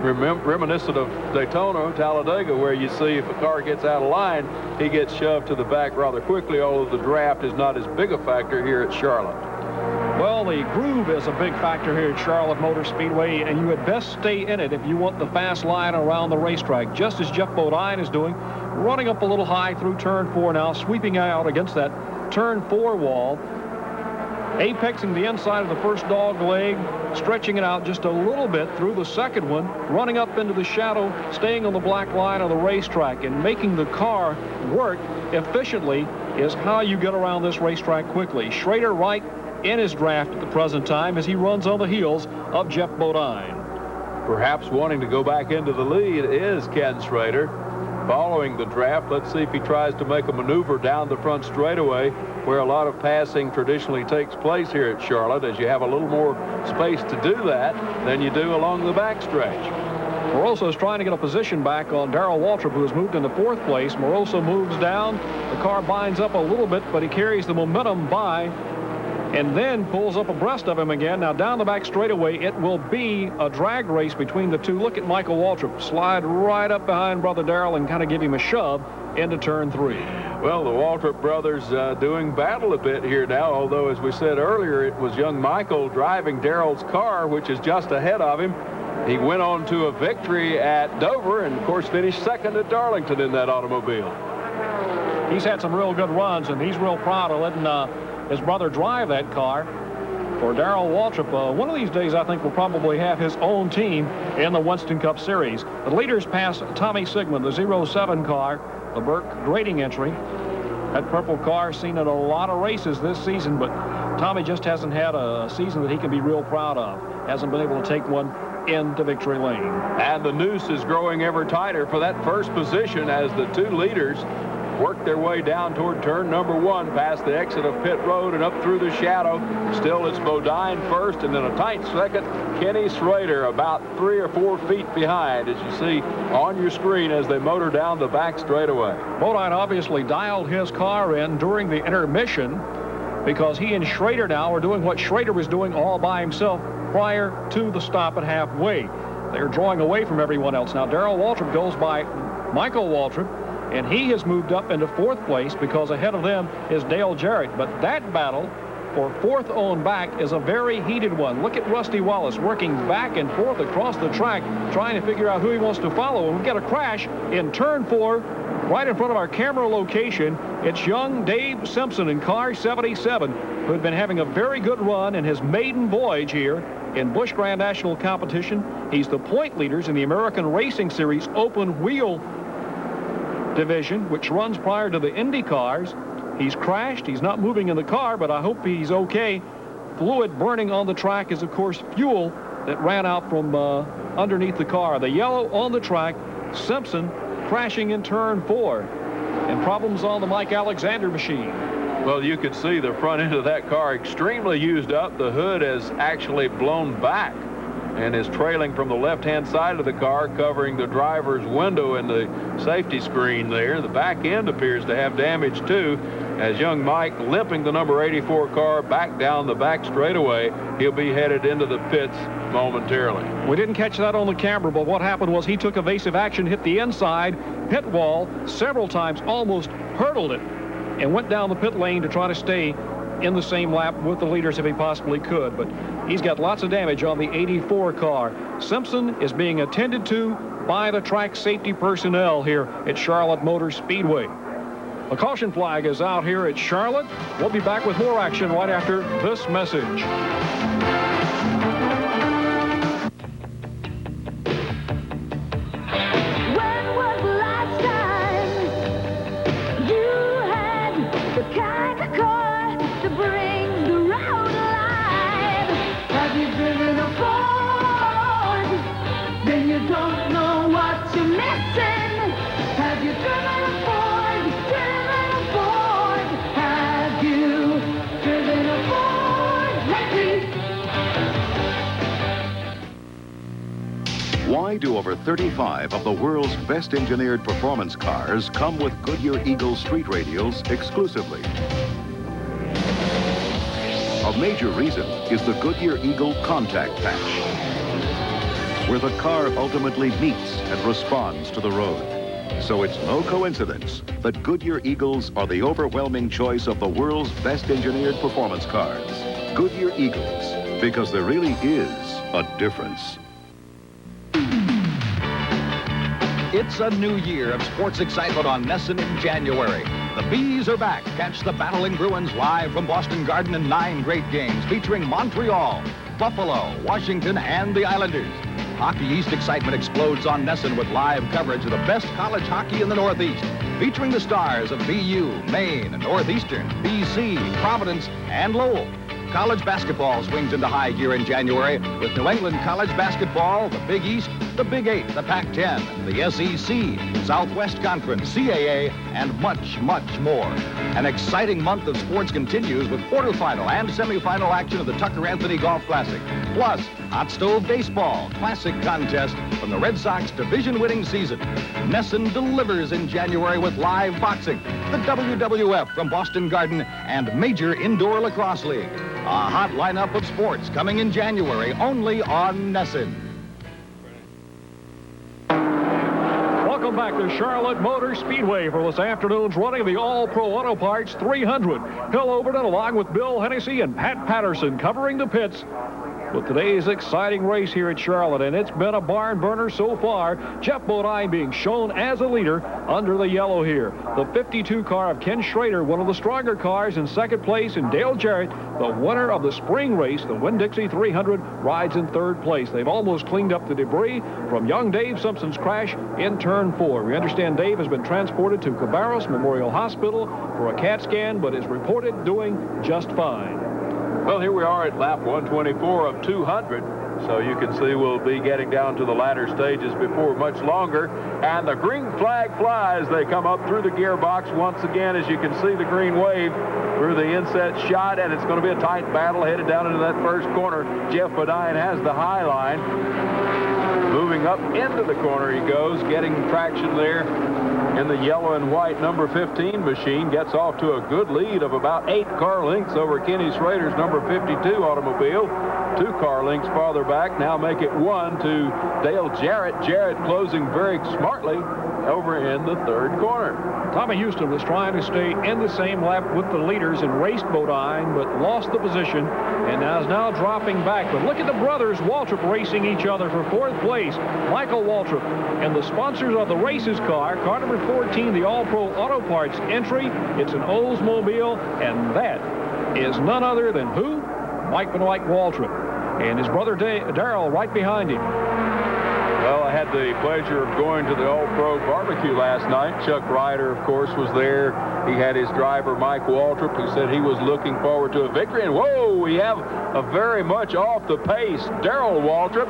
Reminiscent of Daytona, Talladega, where you see if a car gets out of line, he gets shoved to the back rather quickly, although the draft is not as big a factor here at Charlotte. Well, the groove is a big factor here at Charlotte Motor Speedway, and you had best stay in it if you want the fast line around the racetrack, just as Jeff Bodine is doing, running up a little high through turn 4 now, sweeping out against that turn 4 wall, apexing the inside of the first dog leg, stretching it out just a little bit through the second one, running up into the shadow, staying on the black line of the racetrack, and making the car work efficiently is how you get around this racetrack quickly. Schrader right, in his draft at the present time as he runs on the heels of Jeff Bodine. Perhaps wanting to go back into the lead is Ken Schrader. Following the draft, let's see if he tries to make a maneuver down the front straightaway where a lot of passing traditionally takes place here at Charlotte, as you have a little more space to do that than you do along the backstretch. Moroso's trying to get a position back on Darrell Waltrip, who has moved into 4th place. Moroso moves down. The car binds up a little bit, but he carries the momentum by and then pulls up abreast of him again. Now down the back straightaway, it will be a drag race between the two. Look at Michael Waltrip slide right up behind brother Darrell and kind of give him a shove into turn 3. Well, the Waltrip brothers doing battle a bit here now, although as we said earlier, it was young Michael driving Darrell's car, which is just ahead of him. He went on to a victory at Dover and, of course, finished second at Darlington in that automobile. He's had some real good runs, and he's real proud of letting his brother drive that car. For Darrell Waltrip, one of these days I think will probably have his own team in the Winston Cup Series. The leaders pass Tommy Sigmund, the 07 car, the Burke grading entry. That purple car seen in a lot of races this season, but Tommy just hasn't had a season that he can be real proud of. Hasn't been able to take one into victory lane. And the noose is growing ever tighter for that first position as the two leaders work their way down toward turn number 1, past the exit of pit road and up through the shadow. Still, it's Bodine first, and then a tight second, Kenny Schrader, about 3 or 4 feet behind, as you see on your screen as they motor down the back straightaway. Bodine obviously dialed his car in during the intermission because he and Schrader now are doing what Schrader was doing all by himself prior to the stop at halfway. They're drawing away from everyone else. Now, Darrell Waltrip goes by Michael Waltrip, and he has moved up into 4th place because ahead of them is Dale Jarrett. But that battle for 4th on back is a very heated one. Look at Rusty Wallace working back and forth across the track, trying to figure out who he wants to follow. And we get a crash in turn 4 right in front of our camera location. It's young Dave Simpson in car 77, who had been having a very good run in his maiden voyage here in Busch Grand National competition. He's the point leaders in the American Racing Series open wheel division, which runs prior to the Indy cars. He's crashed. He's not moving in the car, but I hope he's okay. Fluid burning on the track is, of course, fuel that ran out from underneath the car. The yellow on the track, Simpson crashing in turn 4, and problems on the Mike Alexander machine. Well, you can see the front end of that car extremely used up. The hood has actually blown back and is trailing from the left-hand side of the car, covering the driver's window and the safety screen there. The back end appears to have damage too, as young Mike limping the number 84 car back down the back straightaway. He'll be headed into the pits momentarily. We didn't catch that on the camera, but what happened was he took evasive action, hit the inside pit wall several times, almost hurdled it, and went down the pit lane to try to stay in the same lap with the leaders if he possibly could. But he's got lots of damage on the 84 car. Simpson is being attended to by the track safety personnel here at Charlotte Motor Speedway. A caution flag is out here at Charlotte. We'll be back with more action right after this message. Why do over 35 of the world's best engineered performance cars come with Goodyear Eagle street radials exclusively? A major reason is the Goodyear Eagle contact patch, where the car ultimately meets and responds to the road. So it's no coincidence that Goodyear Eagles are the overwhelming choice of the world's best engineered performance cars. Goodyear Eagles, because there really is a difference. It's a new year of sports excitement on Nesson in January. The Bees are back. Catch the battling Bruins live from Boston Garden in 9 great games featuring Montreal, Buffalo, Washington, and the Islanders. Hockey East excitement explodes on Nesson with live coverage of the best college hockey in the Northeast, featuring the stars of BU, Maine, Northeastern, BC, Providence, and Lowell. college basketball swings into high gear in January with New England college basketball, the Big East, the Big 8, the Pac-10, the SEC, Southwest Conference, CAA, and much, much more. An exciting month of sports continues with quarterfinal and semifinal action of the Tucker Anthony Golf Classic. Plus, hot stove baseball, classic contest from the Red Sox division-winning season. Nesson delivers in January with live boxing, the WWF from Boston Garden, and Major Indoor Lacrosse League. A hot lineup of sports coming in January only on Nesson. Welcome back to Charlotte Motor Speedway for this afternoon's running of the All-Pro Auto Parts 300. Bill Overton along with Bill Hennessy and Pat Patterson covering the pits with today's exciting race here at Charlotte, and it's been a barn burner so far. Jeff Bodine being shown as a leader under the yellow here. The 52 car of Ken Schrader, one of the stronger cars, in second place, and Dale Jarrett, the winner of the spring race, the Winn-Dixie 300, rides in third place. They've almost cleaned up the debris from young Dave Simpson's crash in turn 4. We understand Dave has been transported to Cabarrus Memorial Hospital for a CAT scan, but is reported doing just fine. Well, here we are at lap 124 of 200. So you can see we'll be getting down to the latter stages before much longer. And the green flag flies. They come up through the gearbox once again, as you can see the green wave through the inset shot. And it's going to be a tight battle headed down into that first corner. Jeff Bodine has the high line. Moving up into the corner he goes, getting traction there in the yellow and white number 15 machine. Gets off to a good lead of about 8 car lengths over Kenny Schrader's number 52 automobile. 2 car lengths farther back. Now make it 1 to Dale Jarrett. Jarrett closing very smartly over in the third corner. Tommy Houston was trying to stay in the same lap with the leaders and raced Bodine, but lost the position and is now dropping back. But look at the brothers Waltrip racing each other for 4th place. Michael Waltrip and the sponsors of the races car number 14, the All-Pro Auto Parts entry. It's an Oldsmobile, and that is none other than who? Mike Waltrip. And his brother Darrell right behind him. Well, I had the pleasure of going to the All-Pro barbecue last night. Chuck Ryder, of course, was there. He had his driver, Mike Waltrip, who said he was looking forward to a victory. And whoa, we have a very much off the pace Darrell Waltrip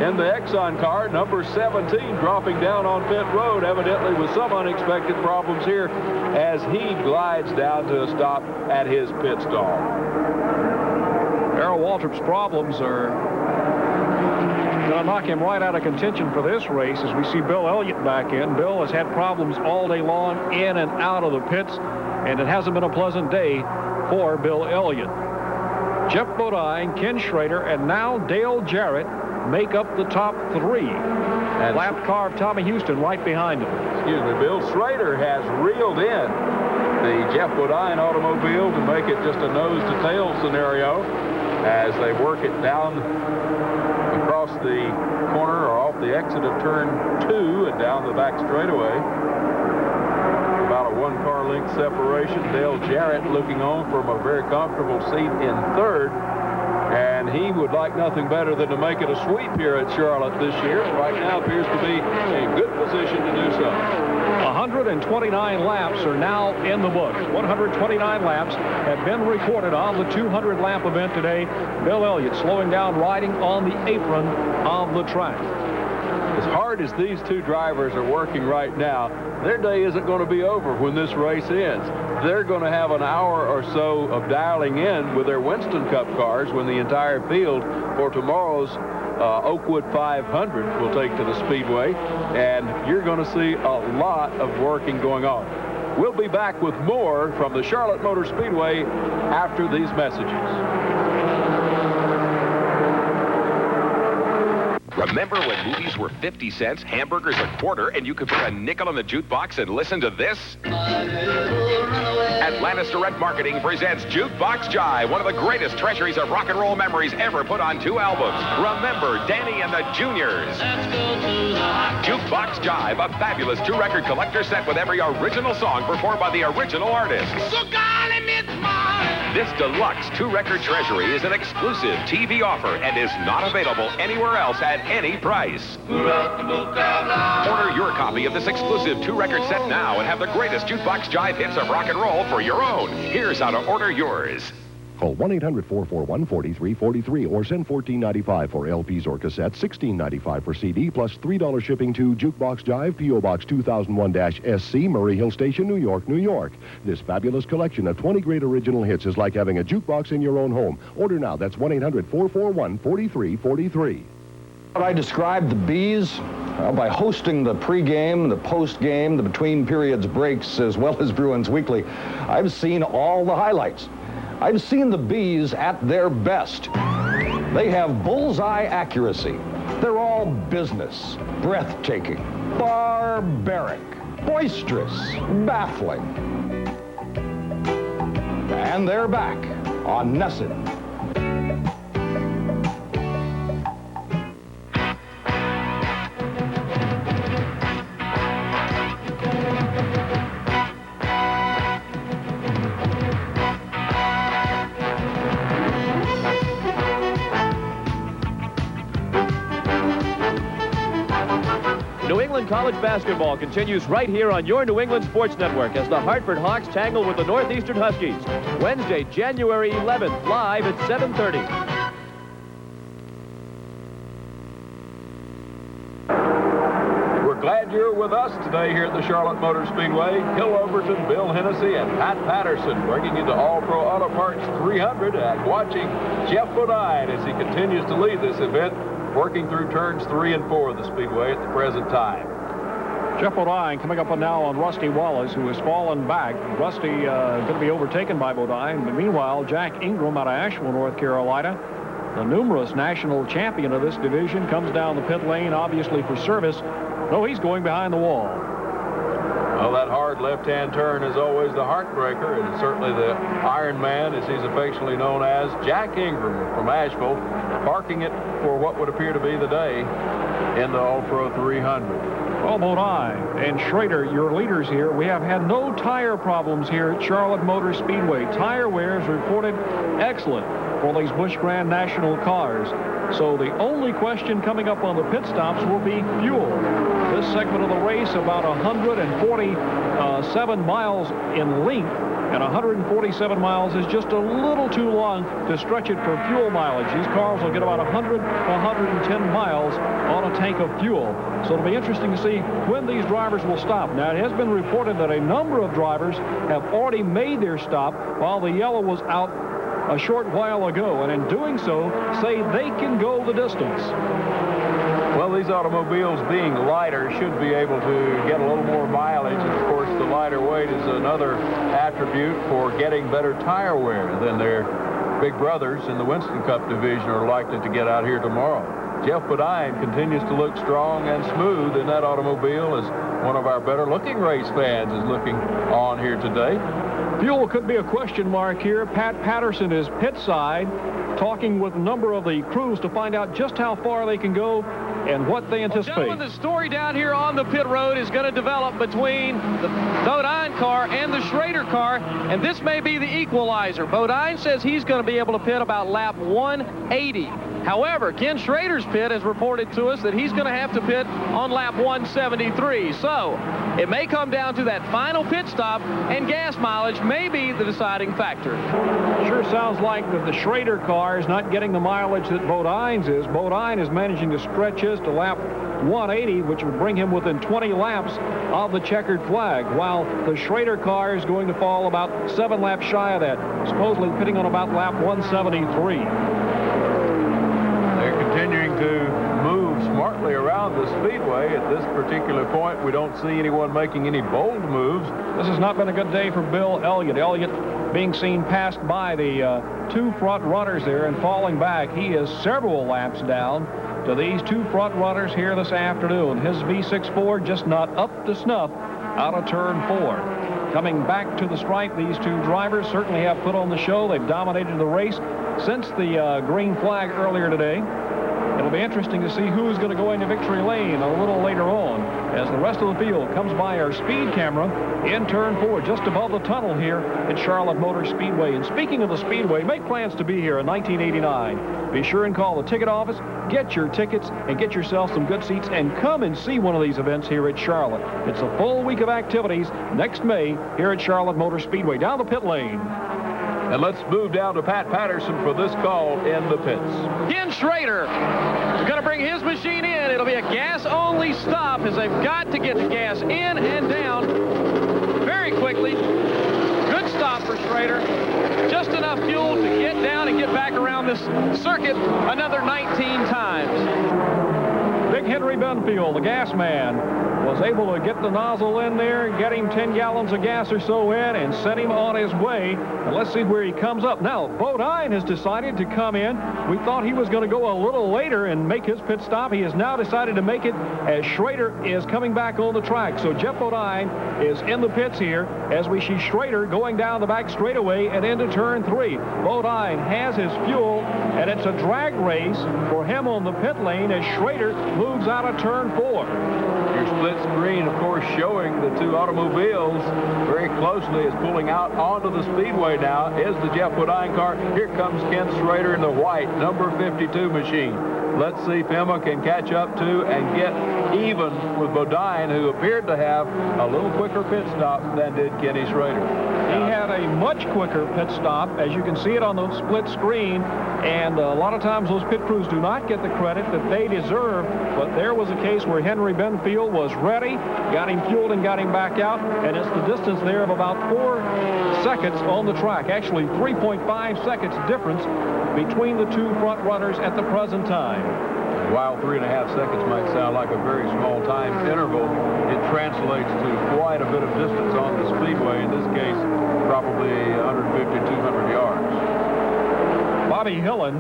in the Exxon car, number 17, dropping down on pit road, evidently with some unexpected problems here as he glides down to a stop at his pit stall. Darrell Waltrip's problems are going to knock him right out of contention for this race as we see Bill Elliott back in. Bill has had problems all day long in and out of the pits, and it hasn't been a pleasant day for Bill Elliott. Jeff Bodine, Ken Schrader, and now Dale Jarrett make up the top 3. And lap car of Tommy Houston right behind him. Excuse me, Bill Schrader has reeled in the Jeff Bodine automobile to make it just a nose-to-tail scenario as they work it down across the corner or off the exit of turn 2 and down the back straightaway. About a 1 car length separation. Dale Jarrett looking on from a very comfortable seat in third. And he would like nothing better than to make it a sweep here at Charlotte this year. Right now appears to be in good position to do so. 129 laps are now in the books. 129 laps have been recorded on the 200 lap event today. Bill Elliott slowing down, riding on the apron of the track. As hard as these 2 drivers are working right now, their day isn't going to be over when this race ends. They're going to have an hour or so of dialing in with their Winston Cup cars when the entire field for tomorrow's Oakwood 500 will take to the Speedway, and you're going to see a lot of working going on. We'll be back with more from the Charlotte Motor Speedway after these messages. Remember when movies were 50 cents, hamburgers a quarter, and you could put a nickel in the jukebox and listen to this? Atlantis Direct Marketing presents Jukebox Jive, one of the greatest treasuries of rock and roll memories ever put on 2 albums. Remember Danny and the Juniors. Jukebox Jive, a fabulous 2-record collector set with every original song performed by the original artists. This deluxe 2-record treasury is an exclusive TV offer and is not available anywhere else at any price. Order your copy of this exclusive 2-record set now and have the greatest Jukebox Jive hits of rock and roll for your own. Here's how to order yours. Call 1-800-441-4343 or send $14.95 for LPs or cassettes, $16.95 for CD, plus $3 shipping to Jukebox Jive, P.O. Box 2001-SC, Murray Hill Station, New York, New York. This fabulous collection of 20 great original hits is like having a jukebox in your own home. Order now. That's 1-800-441-4343. I described the Bees by hosting the pregame, the postgame, the between periods breaks, as well as Bruins Weekly. I've seen all the highlights. I've seen the Bees at their best. They have bullseye accuracy. They're all business, breathtaking, barbaric, boisterous, baffling. And they're back on Nesson. New England college basketball continues right here on your New England Sports Network as the Hartford Hawks tangle with the Northeastern Huskies. Wednesday, January 11th, live at 7:30. We're glad you're with us today here at the Charlotte Motor Speedway. Hill Overton, Bill Hennessy, and Pat Patterson bringing you the All-Pro Auto Parts 300 and watching Jeff Bodine as he continues to lead this event, working through turns 3 and 4 of the Speedway at the present time. Jeff Bodine coming up now on Rusty Wallace, who has fallen back. Rusty going to be overtaken by Bodine. But meanwhile, Jack Ingram out of Asheville, North Carolina, the numerous national champion of this division, comes down the pit lane, obviously for service, though he's going behind the wall. Well, that hard left-hand turn is always the heartbreaker, and certainly the Iron Man, as he's affectionately known as, Jack Ingram from Asheville, parking it for what would appear to be the day in the All-Pro 300. Well, Bodine and Schrader, your leaders here, we have had no tire problems here at Charlotte Motor Speedway. Tire wear is reported excellent for these Busch Grand National cars. So the only question coming up on the pit stops will be fuel. This segment of the race, about 147 miles in length, and 147 miles is just a little too long to stretch it for fuel mileage. These cars will get about 100 to 110 miles on a tank of fuel. So it'll be interesting to see when these drivers will stop. Now, it has been reported that a number of drivers have already made their stop while the yellow was out a short while ago, and in doing so, say they can go the distance. Well, these automobiles being lighter should be able to get a little more mileage, and of course the lighter weight is another attribute for getting better tire wear than their big brothers in the Winston Cup division are likely to get out here tomorrow. Jeff Bodine continues to look strong and smooth in that automobile, as one of our better looking race fans is looking on here today. Fuel could be a question mark here. Pat Patterson is pit side, talking with a number of the crews to find out just how far they can go and what they anticipate. Well, gentlemen, the story down here on the pit road is going to develop between the Bodine car and the Schrader car, and this may be the equalizer. Bodine says he's going to be able to pit about lap 180. However, Ken Schrader's pit has reported to us that he's going to have to pit on lap 173. So it may come down to that final pit stop, and gas mileage may be the deciding factor. Sure sounds like that the Schrader car is not getting the mileage that Bodine's is. Bodine is managing to stretch his to lap 180, which would bring him within 20 laps of the checkered flag, while the Schrader car is going to fall about 7 laps shy of that, supposedly pitting on about lap 173. They're continuing to move smartly around the speedway. At this particular point, we don't see anyone making any bold moves. This has not been a good day for Bill Elliott. Elliott being seen passed by the 2 front runners there and falling back. He is several laps down to these 2 front runners here this afternoon. His V6 Ford just not up to snuff out of turn 4. Coming back to the stripe, these 2 drivers certainly have put on the show. They've dominated the race since the green flag earlier today. It'll be interesting to see who's going to go into victory lane a little later on as the rest of the field comes by our speed camera in turn 4, just above the tunnel here at Charlotte Motor Speedway. And speaking of the Speedway, make plans to be here in 1989. Be sure and call the ticket office, get your tickets, and get yourself some good seats, and come and see one of these events here at Charlotte. It's a full week of activities next May here at Charlotte Motor Speedway. Down the pit lane. And let's move down to Pat Patterson for this call in the pits. Ken Schrader is going to bring his machine in. It'll be a gas-only stop as they've got to get the gas in and down very quickly. Good stop for Schrader. Just enough fuel to get down and get back around this circuit another 19 times. Big Henry Benfield, the gas man, was able to get the nozzle in there, get him 10 gallons of gas or so in, and send him on his way. And let's see where he comes up. Now, Bodine has decided to come in. We thought he was going to go a little later and make his pit stop. He has now decided to make it as Schrader is coming back on the track. So Jeff Bodine is in the pits here as we see Schrader going down the back straightaway and into turn 3. Bodine has his fuel, and it's a drag race for him on the pit lane as Schrader moves out of turn 4. Your split screen, of course, showing the two automobiles very closely as pulling out onto the speedway now is the Jeff Bodine car. Here comes Ken Schrader in the white number 52 machine. Let's see if Emma can catch up to and get even with Bodine, who appeared to have a little quicker pit stop than did Kenny Schrader. He had a much quicker pit stop, as you can see it on the split screen, and a lot of times those pit crews do not get the credit that they deserve, but there was a case where Henry Benfield was ready, got him fueled and got him back out, and it's the distance there of about 4 seconds on the track. Actually, 3.5 seconds difference between the two front runners at the present time. While 3.5 seconds might sound like a very small time interval, it translates to quite a bit of distance on the speedway. In this case, probably 150, 200 yards. Bobby Hillen,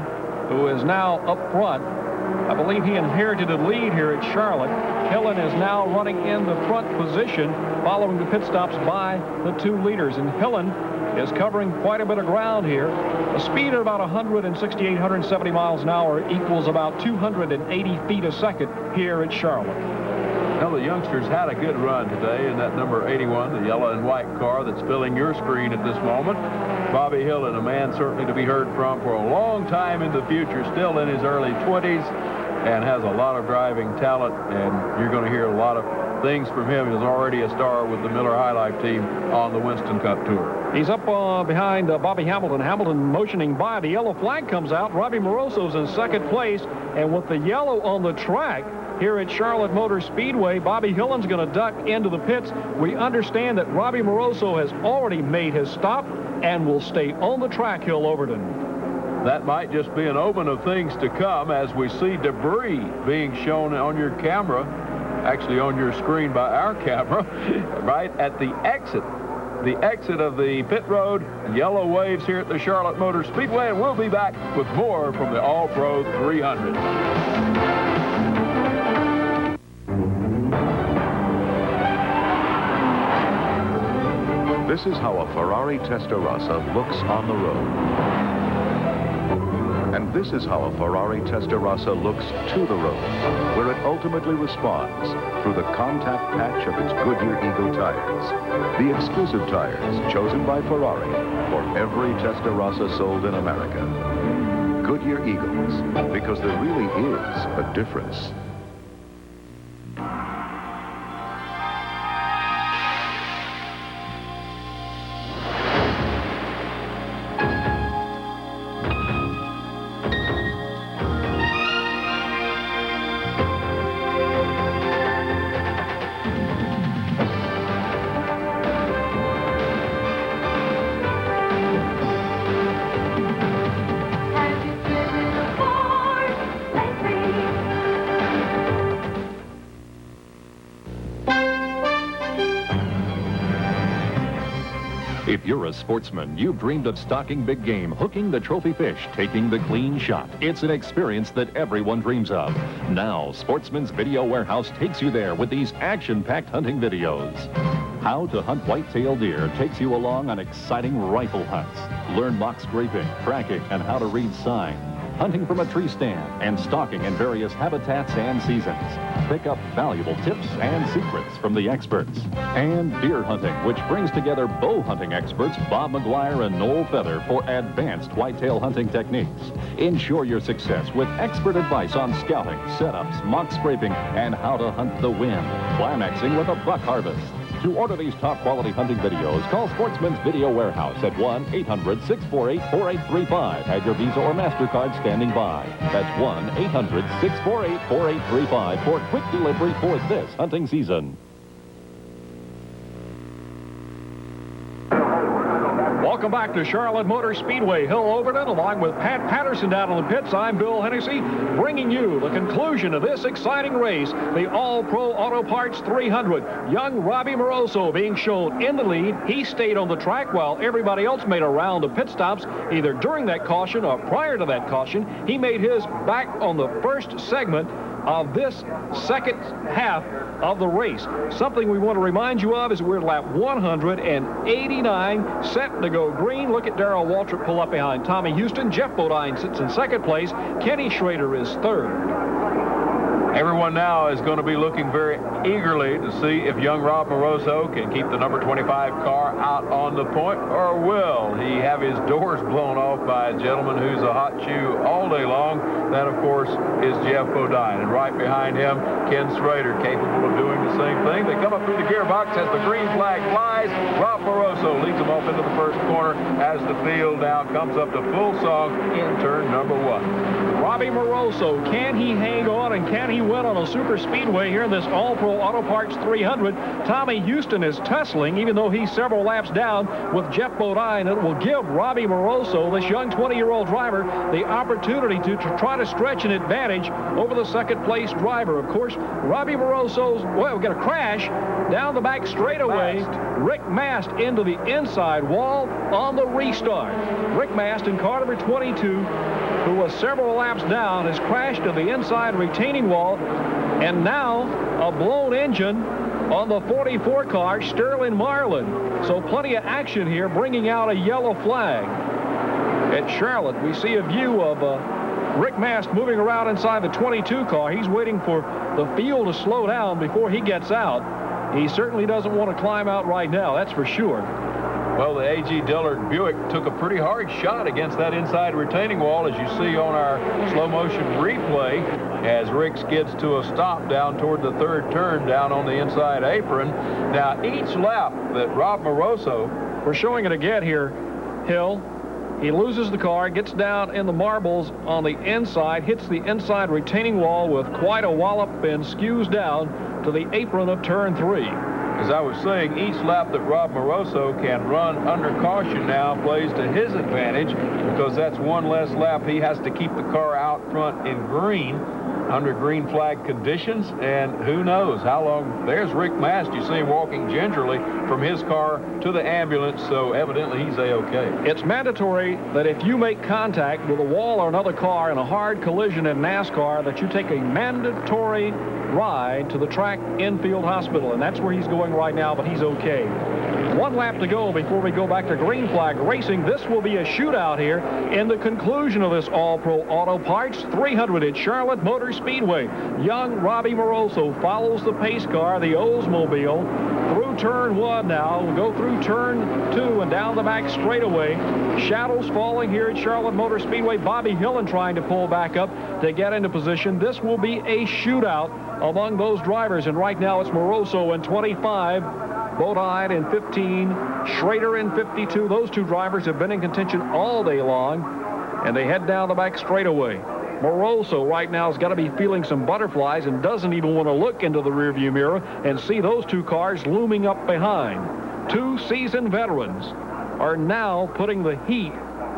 who is now up front, I believe he inherited a lead here at Charlotte. Hillen is now running in the front position following the pit stops by the two leaders. And Hillen is covering quite a bit of ground here. A speed of about 168, 170 miles an hour equals about 280 feet a second here at Charlotte. Well, the youngsters had a good run today in that number 81, the yellow and white car that's filling your screen at this moment. Bobby Hillen, a man certainly to be heard from for a long time in the future, still in his early 20s, and has a lot of driving talent, and you're going to hear a lot of things from him. He's already a star with the Miller High Life team on the Winston Cup Tour. He's up behind Bobby Hamilton. Hamilton motioning by. The yellow flag comes out. Robbie Moroso's in second place, and with the yellow on the track here at Charlotte Motor Speedway, Bobby Hillen's going to duck into the pits. We understand that Robbie Moroso has already made his stop and will stay on the track, Hill Overton. That might just be an omen of things to come as we see debris being shown on your camera, actually on your screen by our camera, right at the exit of the pit road. Yellow waves here at the Charlotte Motor Speedway, and we'll be back with more from the All-Pro 300. This is how a Ferrari Testarossa looks on the road. And this is how a Ferrari Testarossa looks to the road, where it ultimately responds through the contact patch of its Goodyear Eagle tires. The exclusive tires chosen by Ferrari for every Testarossa sold in America. Goodyear Eagles, because there really is a difference. If you're a sportsman, you've dreamed of stalking big game, hooking the trophy fish, taking the clean shot. It's an experience that everyone dreams of. Now, Sportsman's Video Warehouse takes you there with these action-packed hunting videos. How to Hunt White-tailed Deer takes you along on exciting rifle hunts. Learn mock scraping, tracking, and how to read signs. Hunting from a tree stand, and stalking in various habitats and seasons. Pick up valuable tips and secrets from the experts. And deer hunting, which brings together bow hunting experts Bob McGuire and Noel Feather for advanced whitetail hunting techniques. Ensure your success with expert advice on scouting, setups, mock scraping, and how to hunt the wind. Climaxing with a buck harvest. To order these top-quality hunting videos, call Sportsman's Video Warehouse at 1-800-648-4835. Have your Visa or MasterCard standing by. That's 1-800-648-4835 for quick delivery for this hunting season. Welcome back to Charlotte Motor Speedway. Hill Overton, along with Pat Patterson down in the pits. I'm Bill Hennessy, bringing you the conclusion of this exciting race, the All-Pro Auto Parts 300. Young Robbie Moroso being shown in the lead. He stayed on the track while everybody else made a round of pit stops, either during that caution or prior to that caution. He made his back on the first segment of this second half of the race. Something we want to remind you of is we're at lap 189, set to go green. Look at Darrell Waltrip pull up behind Tommy Houston. Jeff Bodine sits in second place. Kenny Schrader is third. Everyone now is going to be looking very eagerly to see if young Rob Moroso can keep the number 25 car out on the point, or will he have his doors blown off by a gentleman who's a hot shoe all day long. That, of course, is Jeff Bodine. And right behind him, Ken Schrader, capable of doing the same thing. They come up through the gearbox as the green flag flies. Rob Moroso leads them off into the first corner as the field now comes up to full song in turn number 1. Robbie Moroso, can he hang on and can he win on a super speedway here in this All-Pro Auto Parts 300? Tommy Houston is tussling, even though he's several laps down with Jeff Bodine. It will give Robbie Moroso, this young 20-year-old driver, the opportunity to try to stretch an advantage over the second-place driver. Of course, Robbie Moroso's, well, we got a crash down the back straightaway. Rick Mast into the inside wall on the restart. Rick Mast in car number 22, who was several laps down, has crashed to the inside retaining wall, and now a blown engine on the 44 car, Sterling Marlin. So plenty of action here, bringing out a yellow flag. At Charlotte, we see a view of Rick Mast moving around inside the 22 car. He's waiting for the field to slow down before he gets out. He certainly doesn't want to climb out right now, that's for sure. Well, the A.G. Dillard Buick took a pretty hard shot against that inside retaining wall, as you see on our slow motion replay, as Rick skids to a stop down toward the third turn down on the inside apron. Now, each lap that Rob Moroso... We're showing it again here, Hill. He loses the car, gets down in the marbles on the inside, hits the inside retaining wall with quite a wallop and skews down to the apron of turn 3. As I was saying, each lap that Rob Moroso can run under caution now plays to his advantage, because that's one less lap he has to keep the car out front in green under green flag conditions. And who knows how long. There's Rick Mast. You see him walking gingerly from his car to the ambulance, so evidently he's A-OK. It's mandatory that if you make contact with a wall or another car in a hard collision in NASCAR, that you take a mandatory ride to the track infield hospital, and that's where he's going right now, but he's okay. One lap to go before we go back to green flag racing. This will be a shootout here in the conclusion of this All-Pro Auto Parts 300 at Charlotte Motor Speedway. Young Robbie Moroso follows the pace car, the Oldsmobile, through turn 1 now. We'll go through turn 2 and down the back straightaway. Shadows falling here at Charlotte Motor Speedway. Bobby Hillen trying to pull back up to get into position. This will be a shootout among those drivers, and right now it's Moroso in 25, Bodine in 15, Schrader in 52. Those two drivers have been in contention all day long, and they head down the back straightaway. Moroso right now has got to be feeling some butterflies and doesn't even want to look into the rearview mirror and see those two cars looming up behind. Two seasoned veterans are now putting the heat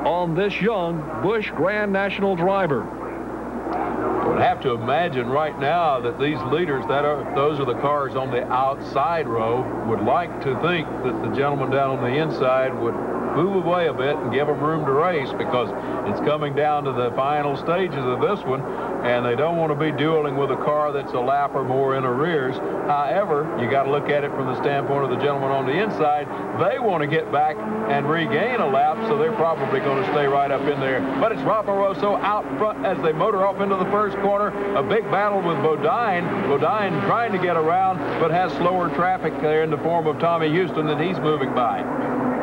on this young Busch Grand National driver. I would have to imagine right now that these leaders, those are the cars on the outside row, would like to think that the gentleman down on the inside would move away a bit and give them room to race, because it's coming down to the final stages of this one, and they don't want to be dueling with a car that's a lap or more in arrears. However, you got to look at it from the standpoint of the gentleman on the inside. They want to get back and regain a lap, so they're probably going to stay right up in there. But it's Rob Moroso out front as they motor off into the first corner. A big battle with Bodine. Bodine trying to get around, but has slower traffic there in the form of Tommy Houston that he's moving by.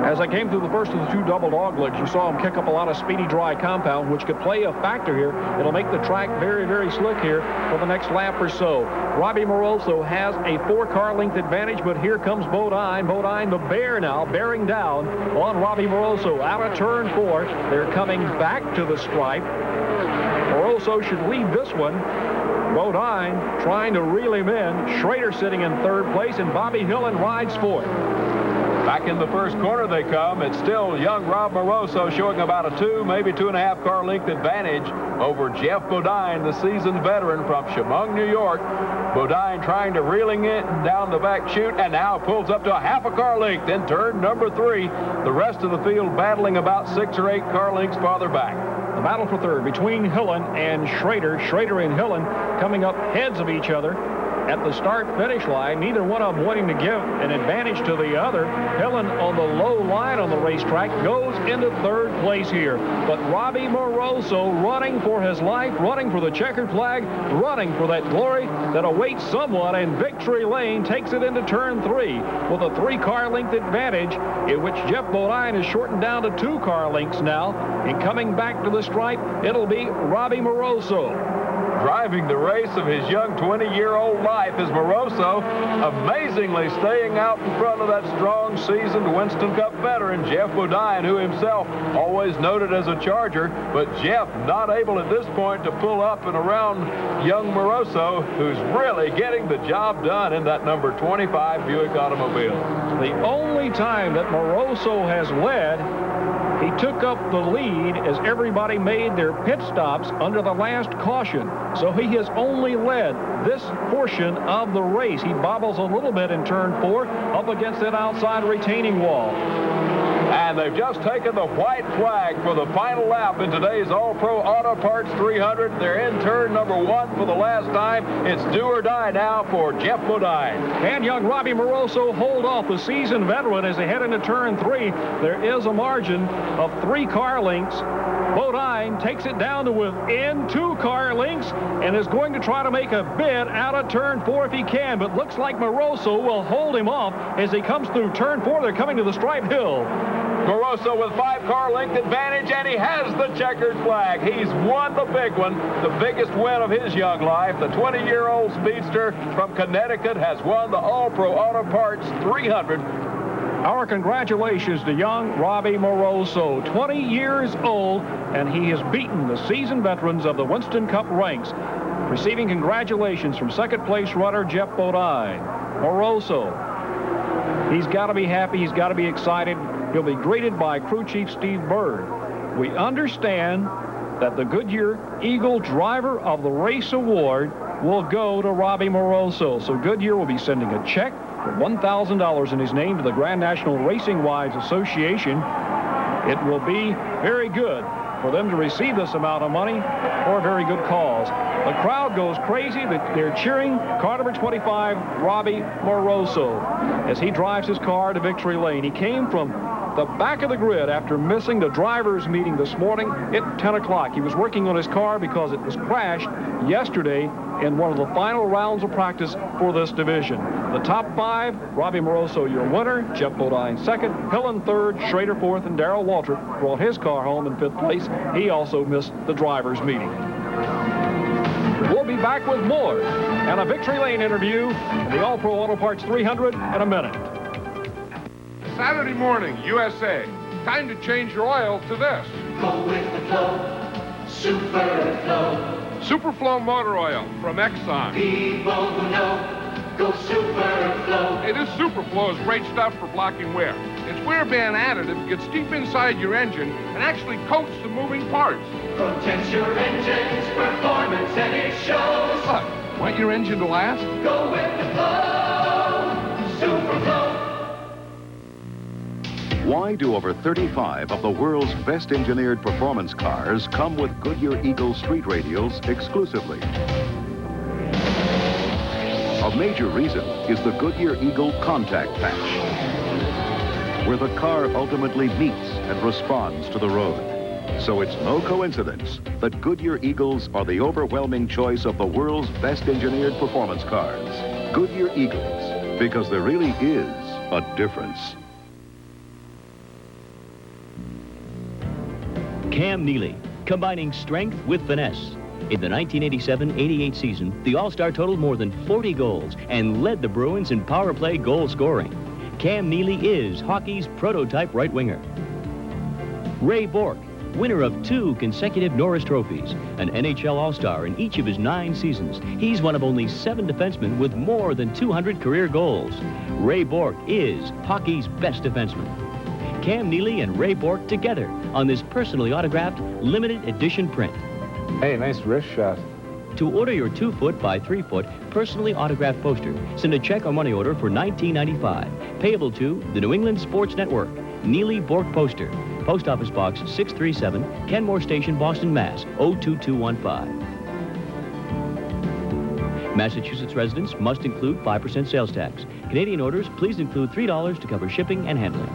As I came through the first of the 2 double dog legs, you saw him kick up a lot of speedy dry compound, which could play a factor here. It'll make the track very, very slick here for the next lap or so. Robbie Moroso has a 4-car length advantage, but here comes Bodine. Bodine, the bear now, bearing down on Robbie Moroso. Out of turn 4, they're coming back to the stripe. Moroso should lead this one. Bodine trying to reel him in. Schrader sitting in 3rd place, and Bobby Hillen rides 4th. Back in the first corner they come. It's still young Rob Moroso showing about a 2, maybe 2.5 car length advantage over Jeff Bodine, the seasoned veteran from Chemung, New York. Bodine trying to reeling it down the back chute, and now pulls up to a 0.5 car length in turn number 3. The rest of the field battling about 6 or 8 car lengths farther back. The battle for 3rd between Hillen and Schrader. Schrader and Hillen coming up heads of each other at the start-finish line. Neither one of them wanting to give an advantage to the other. Hillen on the low line on the racetrack goes into 3rd place here. But Robbie Moroso running for his life, running for the checkered flag, running for that glory that awaits someone, and Victory Lane takes it into turn 3 with a 3-car length advantage, in which Jeff Bodine is shortened down to 2 car lengths now. And coming back to the stripe, it'll be Robbie Moroso. Driving the race of his young 20-year-old life is Moroso, amazingly staying out in front of that strong, seasoned Winston Cup veteran, Jeff Bodine, who himself always noted as a charger, but Jeff not able at this point to pull up and around young Moroso, who's really getting the job done in that number 25 Buick automobile. The only time that Moroso has led, he took up the lead as everybody made their pit stops under the last caution. So he has only led this portion of the race. He bobbles a little bit in turn 4 up against that outside retaining wall. And they've just taken the white flag for the final lap in today's All-Pro Auto Parts 300. They're in turn number 1 for the last time. It's do or die now for Jeff Bodine. Can young Robbie Moroso hold off the seasoned veteran as they head into turn 3? There is a margin of 3 car lengths. Bodine takes it down to within 2 car lengths and is going to try to make a bid out of turn 4 if he can, but looks like Moroso will hold him off as he comes through turn 4. They're coming to the stripe hill. Moroso with 5-car length advantage, and he has the checkered flag. He's won the big one, the biggest win of his young life. The 20-year-old speedster from Connecticut has won the All-Pro Auto Parts 300. Our congratulations to young Robbie Moroso, 20 years old, and he has beaten the seasoned veterans of the Winston Cup ranks, receiving congratulations from 2nd place runner Jeff Bodine. Moroso, he's got to be happy, he's got to be excited. He'll be greeted by crew chief Steve Bird. We understand that the Goodyear Eagle Driver of the Race Award will go to Robbie Moroso. So Goodyear will be sending a check for $1,000 in his name to the Grand National Racing Wives Association. It will be very good for them to receive this amount of money for a very good cause. The crowd goes crazy. They're cheering car number 25, Robbie Moroso, as he drives his car to Victory Lane. He came from the back of the grid after missing the driver's meeting this morning at 10 o'clock. He was working on his car because it was crashed yesterday in one of the final rounds of practice for this division. The top 5, Robbie Moroso, your winner, Jeff Bodine 2nd, Hillen 3rd, Schrader 4th, and Darrell Waltrip brought his car home in 5th place. He also missed the driver's meeting. We'll be back with more and a Victory Lane interview in the All-Pro Auto Parts 300 in a minute. Saturday morning, USA. Time to change your oil to this. Go with the flow, Superflow. Superflow motor oil from Exxon. People who know, go Superflow. Hey, this Superflow is great stuff for blocking wear. Its wear band additive gets deep inside your engine and actually coats the moving parts. Protects your engine's performance and it shows. Look, want your engine to last? Go with the flow, Superflow. Why do over 35 of the world's best engineered performance cars come with Goodyear Eagle street radials exclusively? A major reason is the Goodyear Eagle contact patch, where the car ultimately meets and responds to the road. So it's no coincidence that Goodyear Eagles are the overwhelming choice of the world's best engineered performance cars. Goodyear Eagles, because there really is a difference. Cam Neely, combining strength with finesse. In the 1987-88 season, the All-Star totaled more than 40 goals and led the Bruins in power play goal scoring. Cam Neely is hockey's prototype right winger. Ray Bourque, winner of 2 consecutive Norris trophies, an NHL All-Star in each of his 9 seasons. He's one of only 7 defensemen with more than 200 career goals. Ray Bourque is hockey's best defenseman. Cam Neely and Ray Bourque together on this personally autographed limited edition print. Hey, nice wrist shot. To order your 2-foot by 3-foot personally autographed poster, send a check or money order for $19.95. Payable to the New England Sports Network. Neely Bourque Poster. Post Office Box 637, Kenmore Station, Boston, Mass. 02215. Massachusetts residents must include 5% sales tax. Canadian orders, please include $3 to cover shipping and handling.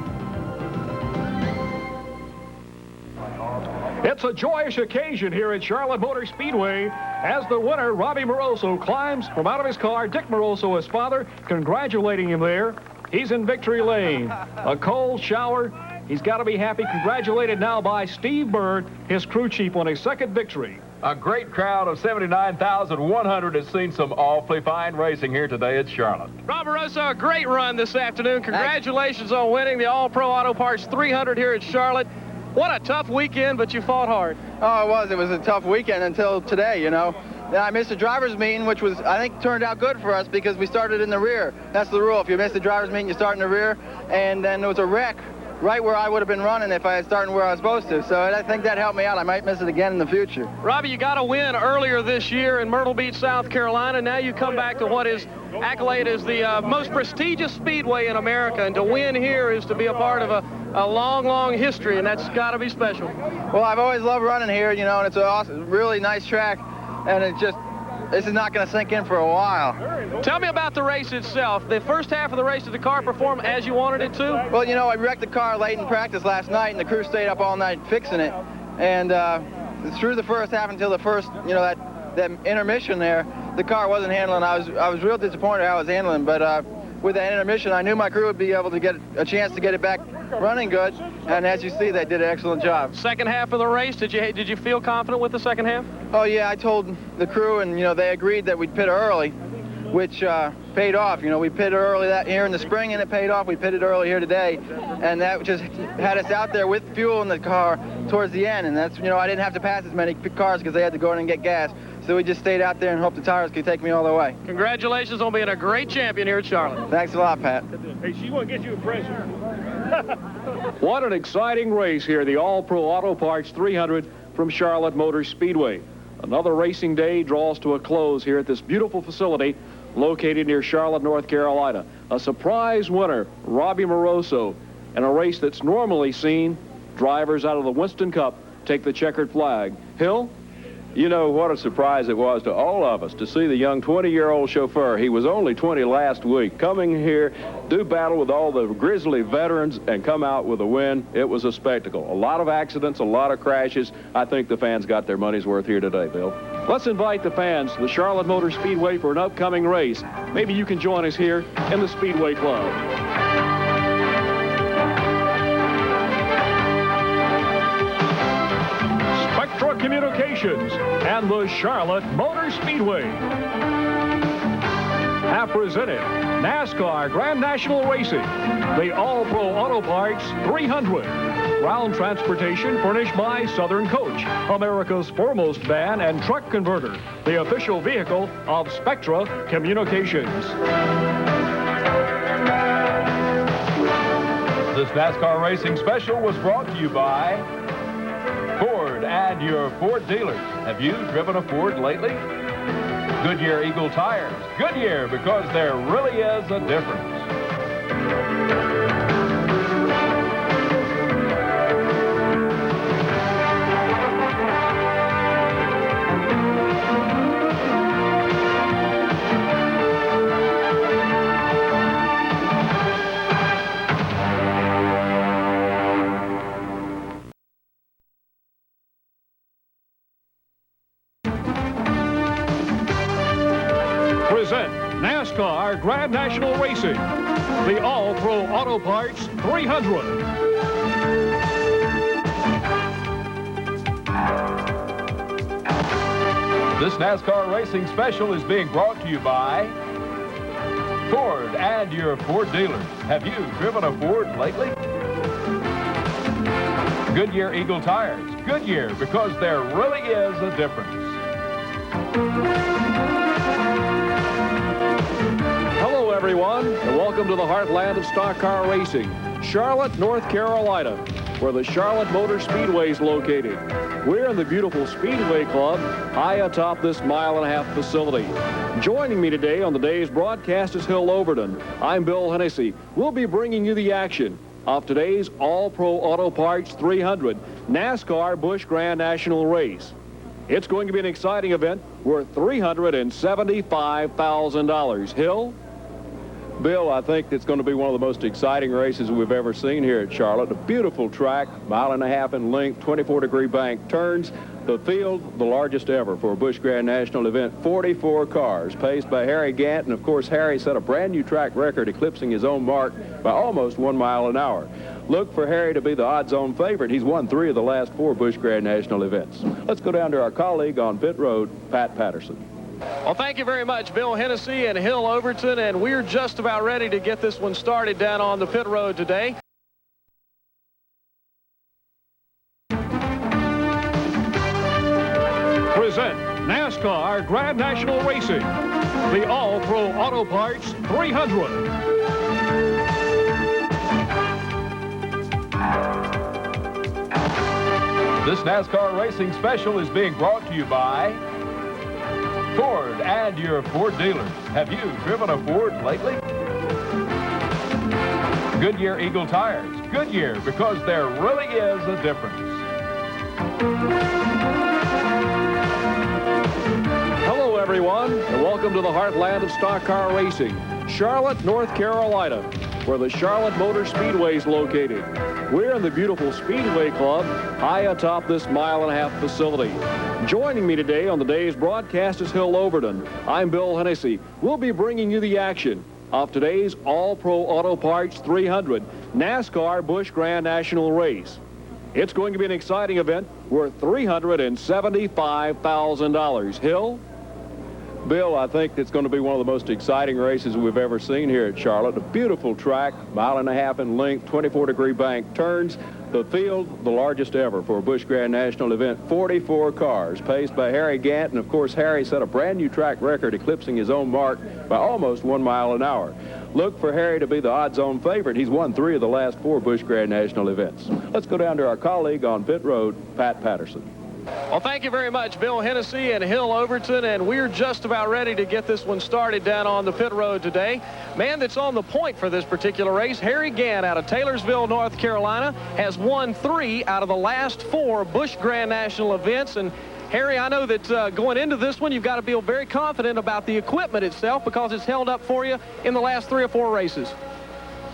It's a joyous occasion here at Charlotte Motor Speedway as the winner, Robbie Moroso, climbs from out of his car. Dick Moroso, his father, congratulating him there. He's in victory lane. A cold shower. He's got to be happy. Congratulated now by Steve Bird, his crew chief, on his second victory. A great crowd of 79,100 has seen some awfully fine racing here today at Charlotte. Rob Moroso, a great run this afternoon. Congratulations on winning the All-Pro Auto Parts 300 here at Charlotte. What a tough weekend, but you fought hard. Oh, it was. It was a tough weekend until today, you know. I missed the driver's meeting, which was, I think, turned out good for us because we started in the rear. That's the rule. If you miss the driver's meeting, you start in the rear. And then there was a wreck right where I would have been running if I had started where I was supposed to. So I think that helped me out. I might miss it again in the future. Robbie, you got a win earlier this year in Myrtle Beach, South Carolina. Now you come back to what is accoladed as the most prestigious speedway in America. And to win here is to be a part of a long, long history, and that's got to be special. Well, I've always loved running here, you know, and it's a awesome, really nice track. And it just, this is not going to sink in for a while. Tell me about the race itself. The first half of the race, did the car perform as you wanted it to? Well, you know, I wrecked the car late in practice last night, and the crew stayed up all night fixing it. And through the first half until the first, you know, that intermission there, the car wasn't handling. I was real disappointed how it was handling, but with that intermission, I knew my crew would be able to get a chance to get it back running good, and as you see, they did an excellent job. Second half of the race, did you feel confident with the second half? Oh yeah, I told the crew, and you know, they agreed that we'd pit early, which paid off. You know, we pitted early here in the spring, and it paid off. We pitted early here today, and that just had us out there with fuel in the car towards the end, and that's, you know, I didn't have to pass as many cars because they had to go in and get gas. So we just stayed out there and hoped the tires could take me all the way. Congratulations on being a great champion here at Charlotte. Thanks a lot, Pat. Hey, she want to get you a present. What an exciting race here, the All-Pro Auto Parts 300 from Charlotte Motor Speedway. Another racing day draws to a close here at this beautiful facility located near Charlotte, North Carolina. A surprise winner, Robbie Moroso, in a race that's normally seen drivers out of the Winston Cup take the checkered flag. Hill? You know, what a surprise it was to all of us to see the young 20-year-old chauffeur. He was only 20 last week, coming here, do battle with all the grizzly veterans, and come out with a win. It was a spectacle. A lot of accidents, a lot of crashes. I think the fans got their money's worth here today, Bill. Let's invite the fans to the Charlotte Motor Speedway for an upcoming race. Maybe you can join us here in the Speedway Club. Communications and the Charlotte Motor Speedway have presented NASCAR Grand National Racing, the All-Pro Auto Parts 300. Ground transportation furnished by Southern Coach, America's foremost van and truck converter, the official vehicle of Spectra Communications. This NASCAR Racing Special was brought to you by Ford and your Ford dealers. Have you driven a Ford lately? Goodyear Eagle tires. Goodyear, because there really is a difference. Present NASCAR Grand National Racing, the All-Pro Auto Parts 300. This NASCAR racing special is being brought to you by Ford and your Ford dealers. Have you driven a Ford lately? Goodyear Eagle Tires. Goodyear, because there really is a difference. Hello, everyone, and welcome to the heartland of stock car racing, Charlotte, North Carolina, where the Charlotte Motor Speedway is located. We're in the beautiful Speedway Club, high atop this mile-and-a-half facility. Joining me today on the day's broadcast is Hill Overton. I'm Bill Hennessy. We'll be bringing you the action of today's All-Pro Auto Parts 300 NASCAR Busch Grand National Race. It's going to be an exciting event worth $375,000. Hill? Bill, I think it's going to be one of the most exciting races we've ever seen here at Charlotte. A beautiful track, mile-and-a-half in length, 24-degree bank turns. The field, the largest ever for a Busch Grand National event, 44 cars, paced by Harry Gant. And, of course, Harry set a brand-new track record, eclipsing his own mark by almost 1 mile an hour. Look for Harry to be the odds-on favorite. He's won 3 of the last 4 Busch Grand National events. Let's go down to our colleague on pit road, Pat Patterson. Well, thank you very much, Bill Hennessy and Hill Overton, and we're just about ready to get this one started down on the pit road today. Present NASCAR Grand National Racing, the All-Pro Auto Parts 300. This NASCAR racing special is being brought to you by Ford and your Ford dealers. Have you driven a Ford lately? Goodyear Eagle Tires. Goodyear, because there really is a difference. Hello, everyone, and welcome to the heartland of stock car racing, Charlotte, North Carolina, where the Charlotte Motor Speedway is located. We're in the beautiful Speedway Club, high atop this mile-and-a-half facility. Joining me today on the day's broadcast is Hill Overton. I'm Bill Hennessy. We'll be bringing you the action of today's All-Pro Auto Parts 300 NASCAR Busch Grand National Race. It's going to be an exciting event worth $375,000. Hill? Bill, I think it's going to be one of the most exciting races we've ever seen here at Charlotte. A beautiful track, mile-and-a-half in length, 24-degree bank turns. The field, the largest ever for a Busch Grand National event, 44 cars, paced by Harry Gant. And, of course, Harry set a brand-new track record, eclipsing his own mark by almost 1 mile an hour. Look for Harry to be the odds-on favorite. He's won 3 of the last 4 Busch Grand National events. Let's go down to our colleague on pit road, Pat Patterson. Well, thank you very much, Bill Hennessy and Hill Overton, and we're just about ready to get this one started down on the pit road today. Man that's on the point for this particular race, Harry Gant out of Taylorsville, North Carolina, has won 3 out of the last 4 Busch Grand National events. And Harry, I know that going into this one, you've got to feel very confident about the equipment itself because it's held up for you in the last 3 or 4 races.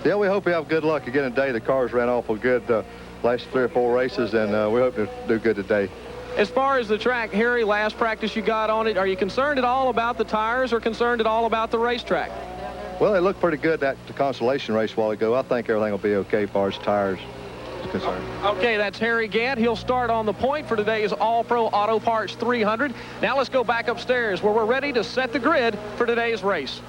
Yeah, we hope we have good luck again today. The cars ran awful good last 3 or 4 races, and we hope to do good today. As far as the track, Harry, last practice you got on it, are you concerned at all about the tires or concerned at all about the racetrack? Well, they looked pretty good at the consolation race a while ago. I think everything will be okay as far as tires is concerned. Okay, that's Harry Gant. He'll start on the point for today's All-Pro Auto Parts 300. Now let's go back upstairs where we're ready to set the grid for today's race.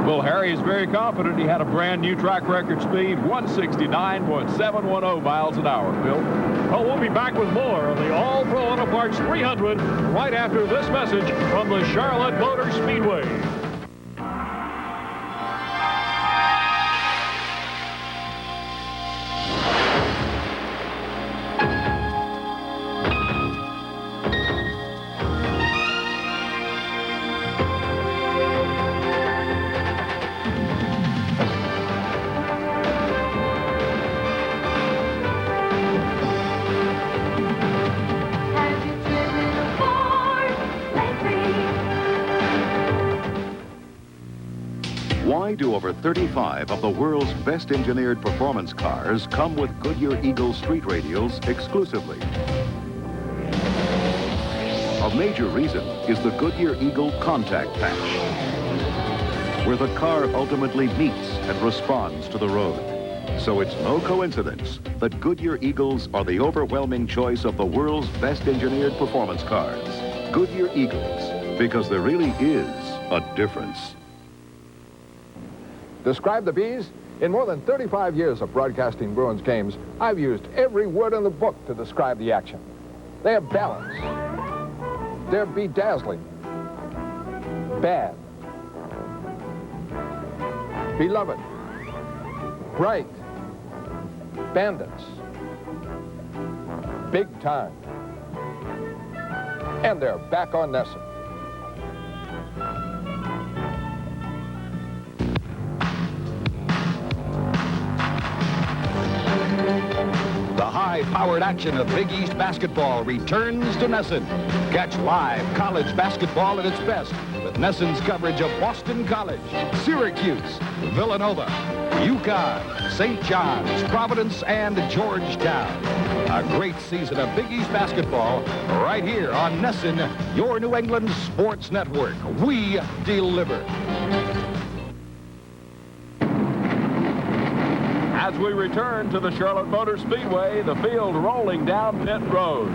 Well, Harry is very confident. He had a brand new track record speed, 169.710 miles an hour. Bill? Well, we'll be back with more of the All-Pro Auto Parts 300 right after this message from the Charlotte Motor Speedway. Why do over 35 of the world's best engineered performance cars come with Goodyear Eagle street radials exclusively? A major reason is the Goodyear Eagle contact patch, where the car ultimately meets and responds to the road. So it's no coincidence that Goodyear Eagles are the overwhelming choice of the world's best engineered performance cars. Goodyear Eagles, because there really is a difference. Describe the bees? In more than 35 years of broadcasting Bruins games, I've used every word in the book to describe the action. They have balance. They're bedazzling. Bad. Beloved. Bright. Bandits. Big time. And they're back on Nesson. The high-powered action of Big East basketball returns to Nesson. Catch live college basketball at its best with Nesson's coverage of Boston College, Syracuse, Villanova, UConn, St. John's, Providence, and Georgetown. A great season of Big East basketball right here on Nesson, your New England sports network. We deliver. As we return to the Charlotte Motor Speedway, the field rolling down pit road.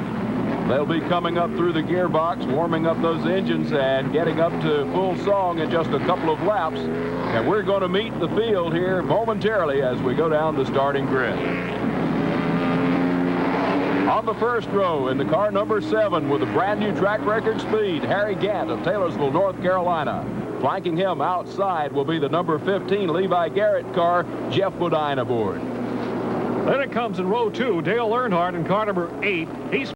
They'll be coming up through the gearbox, warming up those engines and getting up to full song in just a couple of laps. And we're going to meet the field here momentarily as we go down the starting grid. On the first row in the car number 7 with a brand new track record speed, Harry Gant of Taylorsville, North Carolina. Flanking him outside will be the number 15 Levi Garrett car, Jeff Bodine aboard. Then it comes in row 2, Dale Earnhardt in car number 8. He's